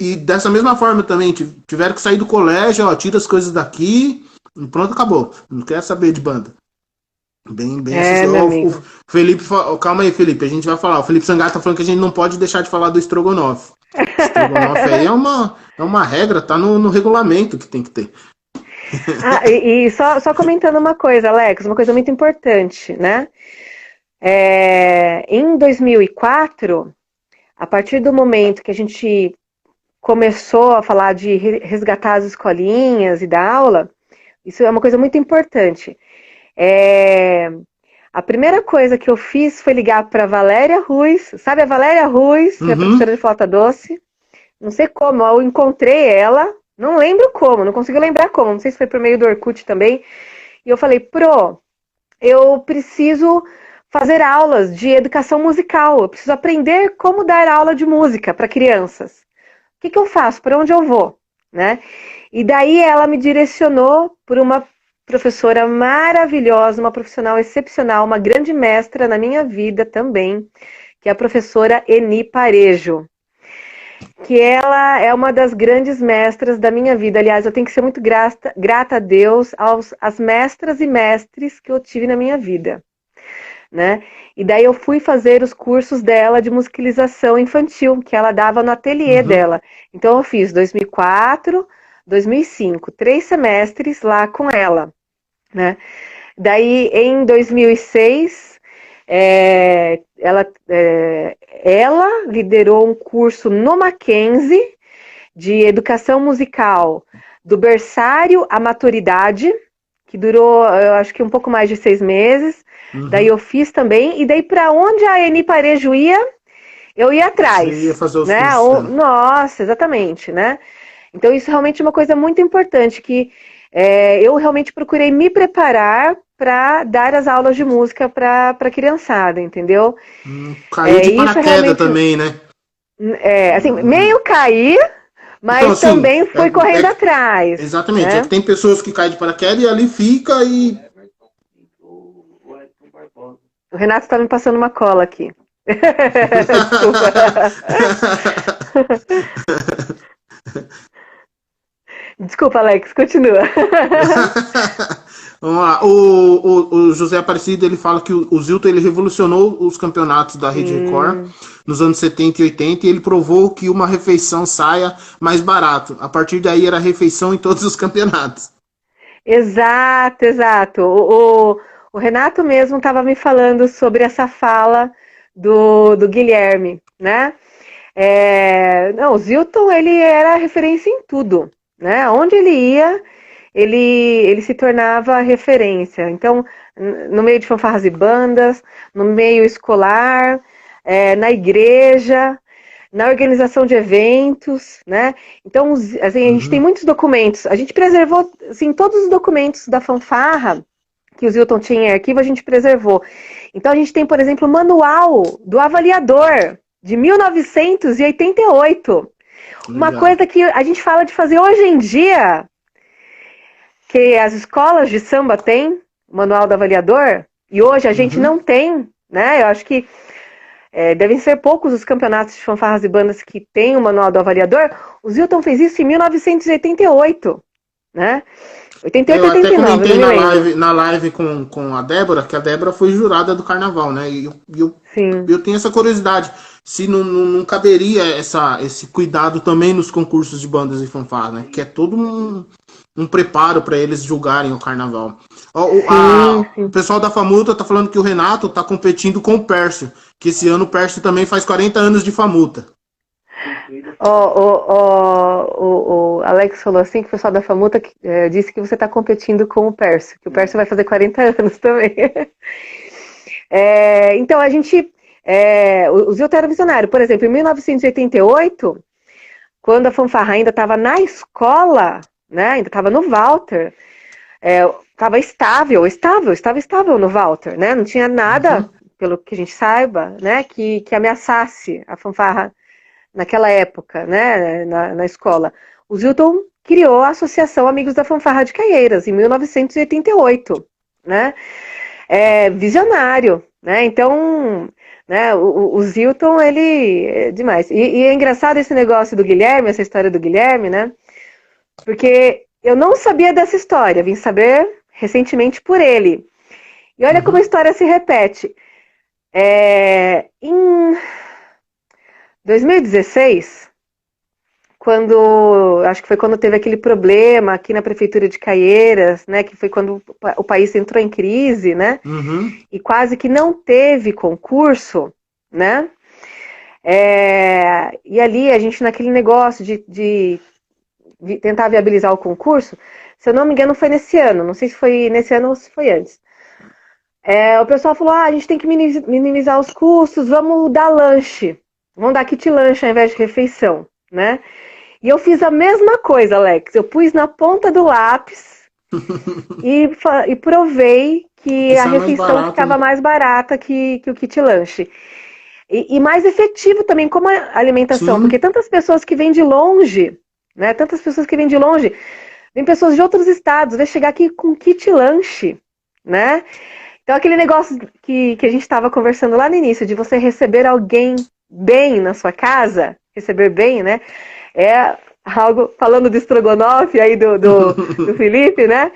E dessa mesma forma também, tiveram que sair do colégio, ó, tira as coisas daqui, e pronto, acabou. Não quer saber de banda. Bem assim. O Felipe, calma aí, Felipe, a gente vai falar. O Felipe Sangato tá falando que a gente não pode deixar de falar do estrogonofe. Estrogonofe aí é uma regra, tá no regulamento que tem que ter. E só comentando uma coisa, Alex, uma coisa muito importante, né? Em 2004, a partir do momento que a gente começou a falar de resgatar as escolinhas e dar aula, isso é uma coisa muito importante. A primeira coisa que eu fiz foi ligar para Valéria Ruiz. Sabe a Valéria Ruiz, que é professora de flauta doce? Não sei como, eu encontrei ela, não lembro como, não consigo lembrar como, não sei se foi por meio do Orkut também. E eu falei, eu preciso fazer aulas de educação musical, eu preciso aprender como dar aula de música para crianças. O que eu faço? Para onde eu vou? Né? E daí ela me direcionou por uma professora maravilhosa, uma profissional excepcional, uma grande mestra na minha vida também, que é a professora Eni Parejo, que ela é uma das grandes mestras da minha vida. Aliás, eu tenho que ser muito grata a Deus, às mestras e mestres que eu tive na minha vida. Né? E daí eu fui fazer os cursos dela de musicalização infantil, que ela dava no ateliê dela. Então eu fiz 2004, 2005, 3 semestres lá com ela. Né? Daí em 2006, ela liderou um curso no Mackenzie de educação musical do berçário à maturidade, que durou, eu acho que um pouco mais de 6 meses. Daí eu fiz também, e daí para onde a Eni Parejo ia, eu ia atrás. Você ia fazer os né? cursos, Nossa, exatamente, né? Então isso realmente é uma coisa muito importante, que eu realmente procurei me preparar para dar as aulas de música para a criançada, entendeu? Caiu de Isso paraquedas realmente, também, né? assim, meio caí, Então, mas assim, também fui correndo atrás. exatamente. É Né? que tem pessoas que caem de paraquedas e ali fica e. O Renato está me passando uma cola aqui. Desculpa. Desculpa, Alex, continua. Vamos lá. O José Aparecido ele fala que o Zilton ele revolucionou os campeonatos da Rede Record nos anos 70 e 80 e ele provou que uma refeição saia mais barato. A partir daí era refeição em todos os campeonatos. Exato, exato. O Renato mesmo estava me falando sobre essa fala do Guilherme, né? Não, o Zilton, ele era referência em tudo, né? Onde ele ia, ele se tornava referência. Então, no meio de fanfarras e bandas, no meio escolar, na igreja, na organização de eventos, né? Então, assim, a gente tem muitos documentos. A gente preservou, assim, todos os documentos da fanfarra que o Zilton tinha em arquivo, a gente preservou. Então, a gente tem, por exemplo, o manual do avaliador, de 1988. Uma coisa que a gente fala de fazer hoje em dia, que as escolas de samba têm, o manual do avaliador, e hoje a gente não tem, né? Eu acho que devem ser poucos os campeonatos de fanfarras e bandas que têm o manual do avaliador. O Zilton fez isso em 1988, né? 88, Eu até 89, comentei não me lembro. na live com a Débora, que a Débora foi jurada do carnaval, né? E Sim. eu tenho essa curiosidade, se não caberia esse cuidado também nos concursos de bandas e fanfarras, né? Que é todo um preparo para eles julgarem o carnaval. O pessoal da Famuta tá falando que o Renato tá competindo com o Pércio, que esse ano o Pércio também faz 40 anos de Famuta. O Alex falou assim, que o pessoal da Famuta disse que você está competindo com o Pércio, que o Pércio vai fazer 40 anos também. Então, a gente... o Zilton era visionário. Por exemplo, em 1988, quando a fanfarra ainda estava na escola, né, ainda estava no Walter, estava estável no Walter, né, não tinha nada, pelo que a gente saiba, né, que ameaçasse a fanfarra naquela época, né, na escola. O Zilton criou a Associação Amigos da Fanfarra de Caieiras, em 1988, né, visionário, né, então, né, o Zilton, ele é demais. E é engraçado esse negócio do Guilherme, essa história do Guilherme, né, porque eu não sabia dessa história, vim saber recentemente por ele. E olha como a história se repete. Em 2016, acho que foi quando teve aquele problema aqui na prefeitura de Caieiras, né, que foi quando o país entrou em crise, né, e quase que não teve concurso, né, e ali a gente naquele negócio de tentar viabilizar o concurso, se eu não me engano foi nesse ano, não sei se foi nesse ano ou se foi antes. O pessoal falou, a gente tem que minimizar os custos, vamos dar lanche. Vamos dar kit lanche ao invés de refeição, né? E eu fiz a mesma coisa, Alex. Eu pus na ponta do lápis e provei que a refeição ficava mais barata que o kit lanche. E mais efetivo também como a alimentação, Sim. porque tantas pessoas que vêm de longe, né? Tantas pessoas que vêm de longe, vêm pessoas de outros estados, vai chegar aqui com kit lanche, né? Então aquele negócio que a gente estava conversando lá no início, de você receber alguém bem na sua casa, receber bem, né? É algo, falando do estrogonofe aí do Felipe, né?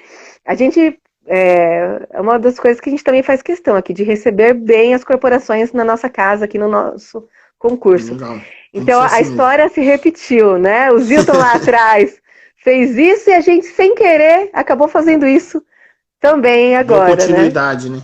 A gente, é uma das coisas que a gente também faz questão aqui, de receber bem as corporações na nossa casa, aqui no nosso concurso. Legal. Então assim a história se repetiu, né? O Zilton lá atrás fez isso e a gente, sem querer, acabou fazendo isso também agora, continuidade, né?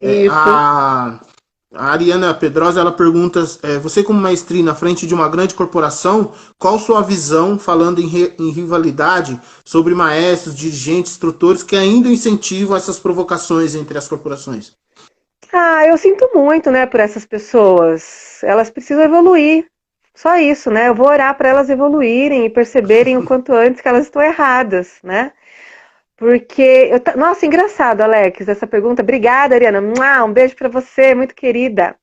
Isso. A Ariana Pedrosa, ela pergunta, você como maestrina na frente de uma grande corporação, qual sua visão, falando em rivalidade, sobre maestros, dirigentes, instrutores que ainda incentivam essas provocações entre as corporações? Eu sinto muito, né, por essas pessoas. Elas precisam evoluir. Só isso, né? Eu vou orar para elas evoluírem e perceberem o quanto antes que elas estão erradas, né? Porque, nossa, engraçado, Alex, essa pergunta. Obrigada, Ariana. Um beijo para você, muito querida.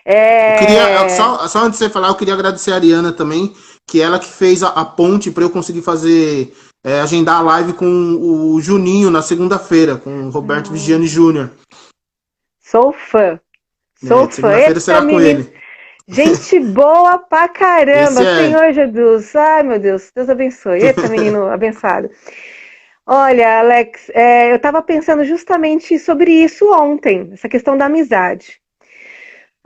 Eu queria, só antes de você falar, eu queria agradecer a Ariana também, que ela que fez a ponte para eu conseguir fazer, agendar a live com o Juninho na segunda-feira, com o Roberto Vigiani Júnior. Sou fã. Sou fã. Segunda-feira será com ele. Gente boa pra caramba, Senhor Jesus. Ai, meu Deus, Deus abençoe. Eita, menino abençoado. Olha, Alex, eu estava pensando justamente sobre isso ontem, essa questão da amizade.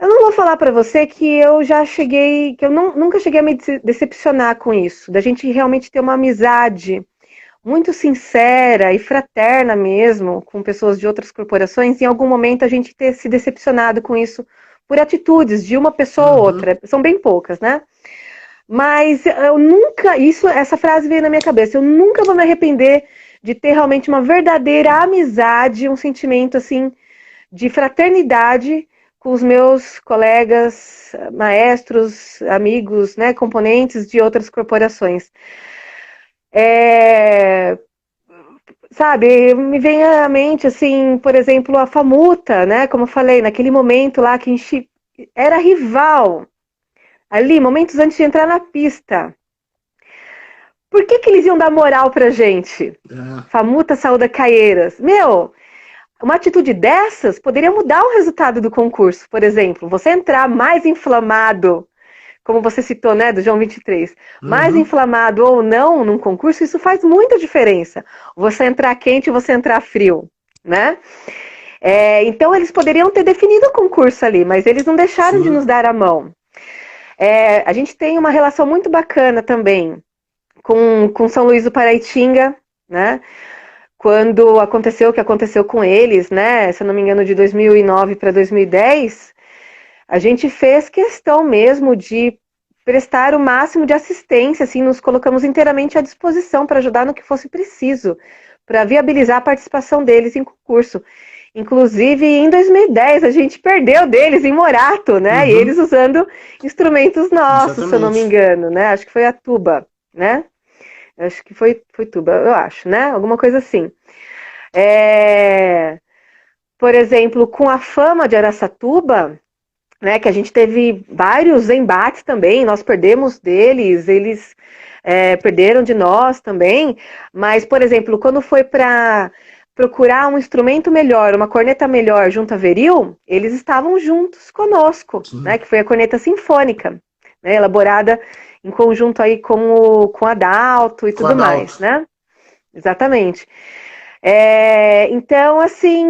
Eu não vou falar para você que eu já cheguei, que eu nunca cheguei a me decepcionar com isso, da gente realmente ter uma amizade muito sincera e fraterna mesmo, com pessoas de outras corporações, e em algum momento a gente ter se decepcionado com isso por atitudes de uma pessoa ou outra. São bem poucas, né? Mas eu nunca, essa frase veio na minha cabeça, eu nunca vou me arrepender de ter realmente uma verdadeira amizade, um sentimento assim de fraternidade com os meus colegas, maestros, amigos, né, componentes de outras corporações. Sabe, me vem à mente, assim, por exemplo, a Famuta, né, como eu falei, naquele momento lá que a gente era rival, ali, momentos antes de entrar na pista. Por que eles iam dar moral pra gente? Famuta Saúda Caieiras. Uma atitude dessas poderia mudar o resultado do concurso, por exemplo. Você entrar mais inflamado, como você citou, né, do João 23, mais inflamado ou não num concurso, isso faz muita diferença. Você entrar quente e você entrar frio, né? Então eles poderiam ter definido o concurso ali, mas eles não deixaram de nos dar a mão. A gente tem uma relação muito bacana também com São Luís do Paraitinga, né? Quando aconteceu o que aconteceu com eles, né? Se eu não me engano, de 2009 para 2010, a gente fez questão mesmo de prestar o máximo de assistência, assim, nos colocamos inteiramente à disposição para ajudar no que fosse preciso, para viabilizar a participação deles em concurso. Inclusive, em 2010, a gente perdeu deles em Morato, né? E eles usando instrumentos nossos, se eu não me engano, né? Acho que foi a tuba, né? Acho que foi tuba, eu acho, né? Alguma coisa assim. Por exemplo, com a Fama de Araçatuba, né, que a gente teve vários embates também, nós perdemos deles, eles perderam de nós também, mas, por exemplo, quando foi para procurar um instrumento melhor, uma corneta melhor junto a Veril, eles estavam juntos conosco, né, que foi a corneta sinfônica, né, elaborada em conjunto aí com a Adalto e tudo mais, né? Exatamente. Então, assim,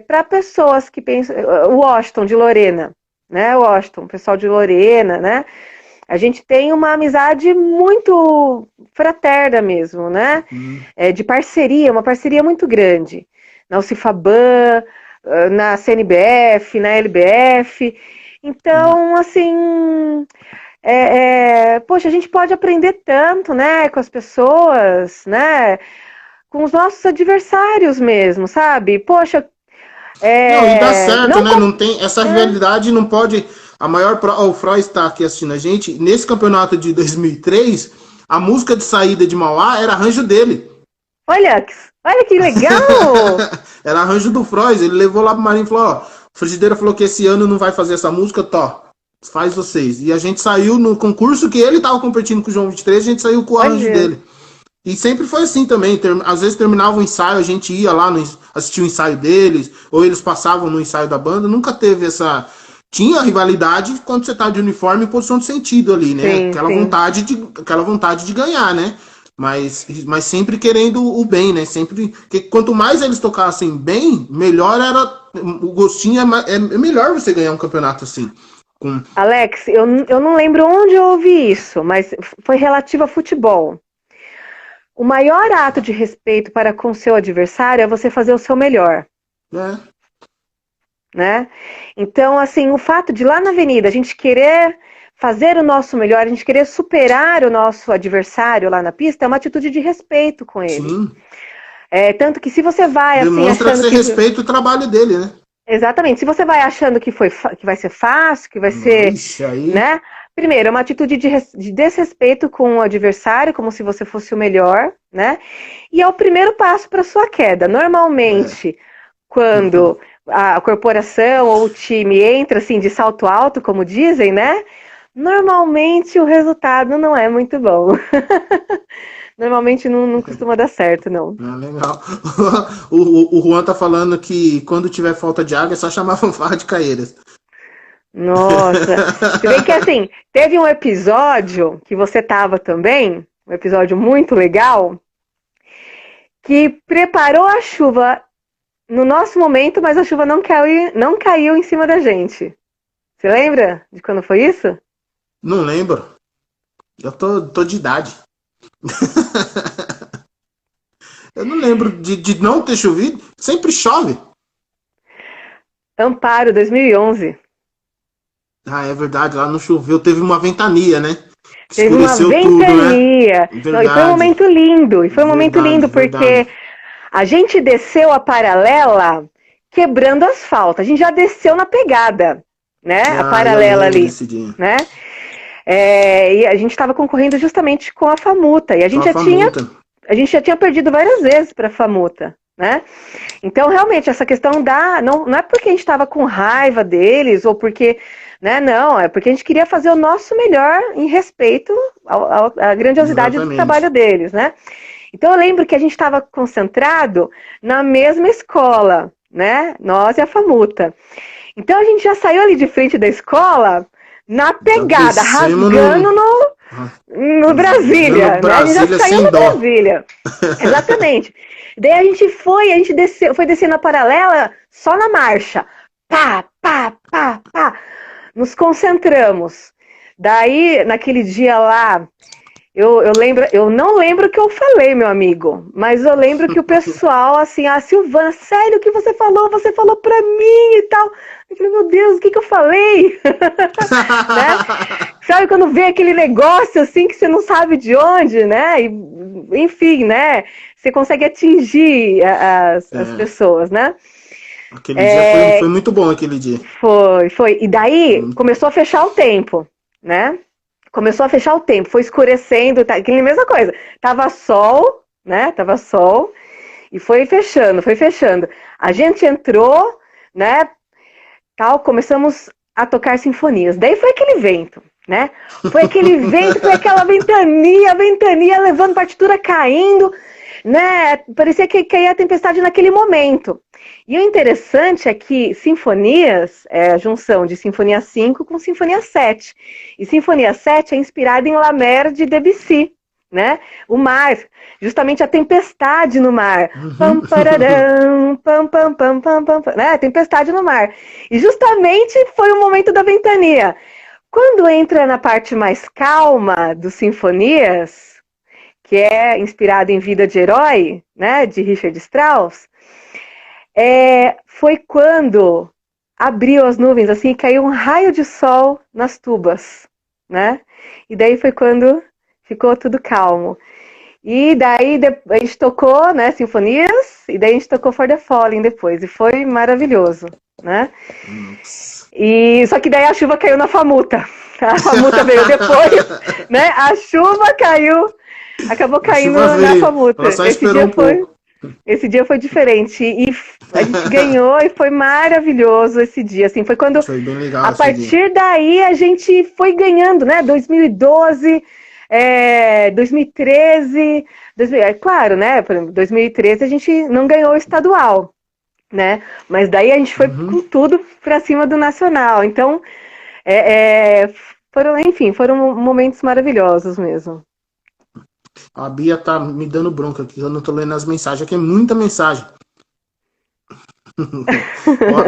para pessoas que pensam, o Washington de Lorena, né? O Washington, o pessoal de Lorena, né? A gente tem uma amizade muito fraterna mesmo, né? De parceria, uma parceria muito grande. Na UciFaban, na CNBF, na LBF. Então, assim, poxa, a gente pode aprender tanto, né? Com as pessoas, né? Com os nossos adversários mesmo, sabe? Poxa, Não, e dá certo, Não né? Não tem essa rivalidade, não pode. A maior o Froy está aqui assistindo a gente. Nesse campeonato de 2003, a música de saída de Mauá era arranjo dele. Olha, olha que legal! Era arranjo do Frois. Ele levou lá pro Marinho e falou: ó, a Frigideira falou que esse ano não vai fazer essa música, tó. Faz vocês. E a gente saiu no concurso que ele tava competindo com o João 23, a gente saiu com o arranjo Olha, dele. E sempre foi assim também. Às vezes terminava o ensaio, a gente ia lá assistir o ensaio deles, ou eles passavam no ensaio da banda. Nunca teve essa. Tinha rivalidade quando você tá de uniforme em posição de sentido ali, né? sim, sim. Aquela vontade de ganhar, né? Mas sempre querendo o bem, né? Sempre. Que quanto mais eles tocassem bem, melhor era. O gostinho é melhor você ganhar um campeonato assim. Com... Alex, eu não lembro onde eu ouvi isso, mas foi relativo a futebol. O maior ato de respeito para com seu adversário é você fazer o seu melhor. É. Né? Então, assim, o fato de lá na avenida a gente querer fazer o nosso melhor, a gente querer superar o nosso adversário lá na pista, é uma atitude de respeito com ele. Sim. Tanto que se você vai assim, Demonstra achando que você respeita o trabalho dele, né? Exatamente, se você vai achando que vai ser fácil, que vai ser, Ixi, aí. né? Primeiro, é uma atitude de desrespeito com o adversário, como se você fosse o melhor, né? E é o primeiro passo para sua queda. Normalmente, quando a corporação ou o time entra assim de salto alto, como dizem, né? Normalmente o resultado não é muito bom. Normalmente não costuma dar certo, não. Ah, legal. O Juan tá falando que quando tiver falta de água é só chamar a fanfarra de Caeiras. Nossa, se bem que assim, teve um episódio que você tava também, um episódio muito legal, que preparou a chuva no nosso momento, mas a chuva não caiu em cima da gente. Você lembra de quando foi isso? Não lembro. Eu tô de idade. Eu não lembro de não ter chovido. Sempre chove. Amparo, 2011. Ah, é verdade. Lá não choveu. Teve uma ventania, né? Que Teve uma escureceu tudo, né? ventania. Não, e foi um momento lindo. E foi um momento lindo porque verdade. a gente desceu a paralela quebrando asfalto. A gente já desceu na pegada, né? A Ah, eu paralela lembro ali, desse dia. né? E a gente estava concorrendo justamente com a Famuta. E a gente já tinha perdido várias vezes para a Famuta, né? Então, realmente, essa questão não é porque a gente estava com raiva deles ou porque, né? Não, é porque a gente queria fazer o nosso melhor em respeito à grandiosidade do trabalho deles, né? Então, eu lembro que a gente estava concentrado na mesma escola, né? Nós e a Famuta. Então, a gente já saiu ali de frente da escola na pegada, rasgando no Brasília, né? A gente já saiu no Brasília. Exatamente. Daí a gente desceu, foi descendo a paralela só na marcha. Pá, pá, pá, pá. Nos concentramos. Daí, naquele dia lá, eu não lembro o que eu falei, meu amigo, mas eu lembro que o pessoal, assim, Silvana, sério o que você falou pra mim e tal. Eu falei, meu Deus, o que eu falei? Né? Sabe quando vê aquele negócio, assim, que você não sabe de onde, né? E, enfim, né? Você consegue atingir as pessoas, né? Aquele dia foi muito bom, aquele dia. Foi. E daí, começou a fechar o tempo, né? Começou a fechar o tempo, foi escurecendo, aquela mesma coisa. Tava sol, né? Tava sol, e foi fechando. A gente entrou, né? Tal, começamos a tocar sinfonias. Daí foi aquele vento, né? Foi aquele vento, foi aquela ventania levando partitura caindo, né? Parecia que caía a tempestade naquele momento. E o interessante é que Sinfonias é a junção de Sinfonia 5 com Sinfonia 7. E Sinfonia 7 é inspirada em La Mer de Debussy, né? O mar, justamente a tempestade no mar. Pam, pararam, pam, pam, pam, pam, pam, pam, né? Tempestade no mar. E justamente foi o momento da ventania. Quando entra na parte mais calma dos Sinfonias, que é inspirada em Vida de Herói, né? De Richard Strauss, foi quando abriu as nuvens, assim, e caiu um raio de sol nas tubas, né? E daí foi quando ficou tudo calmo. E daí a gente tocou, né, sinfonias, e daí a gente tocou For the Fallen depois, e foi maravilhoso, né? E só que daí a chuva caiu na Famuta. A Famuta veio depois, né? A chuva caiu, acabou caindo na Famuta. Ela só esperou esse dia foi diferente. E a gente ganhou e foi maravilhoso esse dia. Assim, foi quando. Foi bem legal. A partir daí a gente foi ganhando, né? 2012, 2013. Claro, né? 2013 a gente não ganhou o estadual, né? Mas daí a gente foi com tudo pra cima do nacional. Então, foram momentos maravilhosos mesmo. A Bia tá me dando bronca aqui, eu não tô lendo as mensagens, aqui é muita mensagem.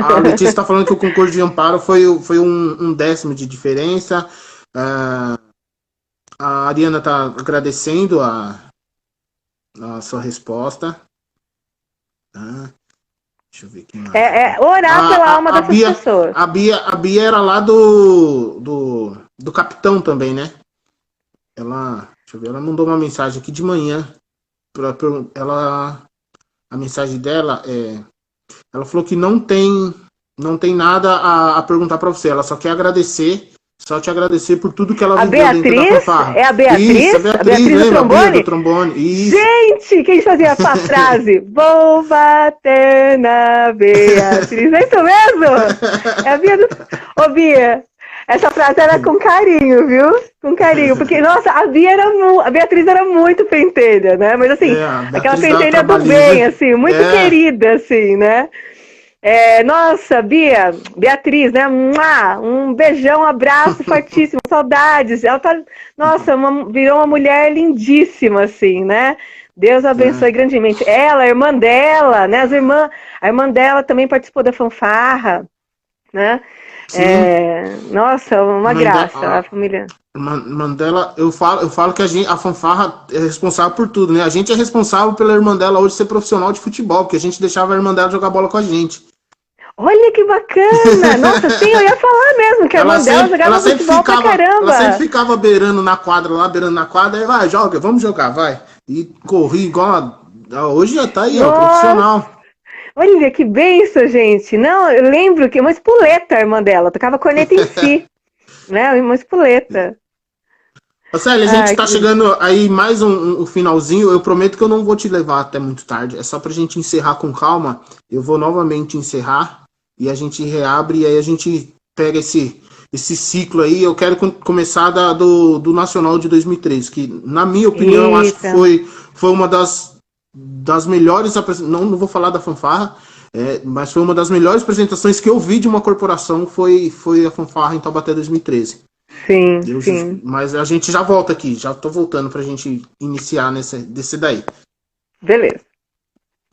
A Letícia tá falando que o concurso de amparo foi um 10º de diferença. A Ariana tá agradecendo a sua resposta. Deixa eu ver aqui mais. Orar pela alma dessas pessoas. A Bia era lá do Capitão também, né? Deixa eu ver, ela mandou uma mensagem aqui de manhã. A mensagem dela ela falou que não tem nada a perguntar para você. Ela só quer agradecer, só te agradecer por tudo que ela viveu dentro da fanfarra. É a Beatriz? Isso, a Beatriz do trombone? Do trombone. Isso. Gente, quem fazia a frase? Vou bater na Beatriz. É isso mesmo? É a Bia do... Ô, Bia, essa frase era com carinho, viu? Com carinho, porque, nossa, a Beatriz era muito pentelha, né? Mas assim, aquela pentelha do bem, assim, muito querida, assim, né? Nossa, Beatriz, né? Um beijão, um abraço fortíssimo, saudades. Ela tá, nossa, virou uma mulher lindíssima, assim, né? Deus abençoe grandemente. Ela, a irmã dela, né? A irmã dela também participou da fanfarra, né? Nossa, uma graça, a família. Mandela, eu falo que a fanfarra é responsável por tudo, né? A gente é responsável pela irmã dela hoje ser profissional de futebol, porque a gente deixava a irmã dela jogar bola com a gente. Olha que bacana! Nossa, sim, eu ia falar mesmo, que a irmã dela jogava futebol pra caramba. Ela sempre ficava beirando na quadra, aí vai, joga, vamos jogar, vai. E corri igual hoje já tá aí, ó, profissional. Olha que benção, gente. Não, eu lembro que uma espoleta, a irmã dela, tocava corneta em si, né? Uma espoleta. Célia, a gente tá chegando aí mais um finalzinho. Eu prometo que eu não vou te levar até muito tarde. É só pra gente encerrar com calma. Eu vou novamente encerrar e a gente reabre e aí a gente pega esse ciclo aí. Eu quero começar do Nacional de 2003, que na minha opinião eu acho que foi uma das melhores apresentações. Não vou falar da fanfarra, mas foi uma das melhores apresentações que eu vi de uma corporação, foi a fanfarra em Taubaté 2013. Sim, sim. Mas a gente já volta aqui, já tô voltando pra gente iniciar desse daí. Beleza.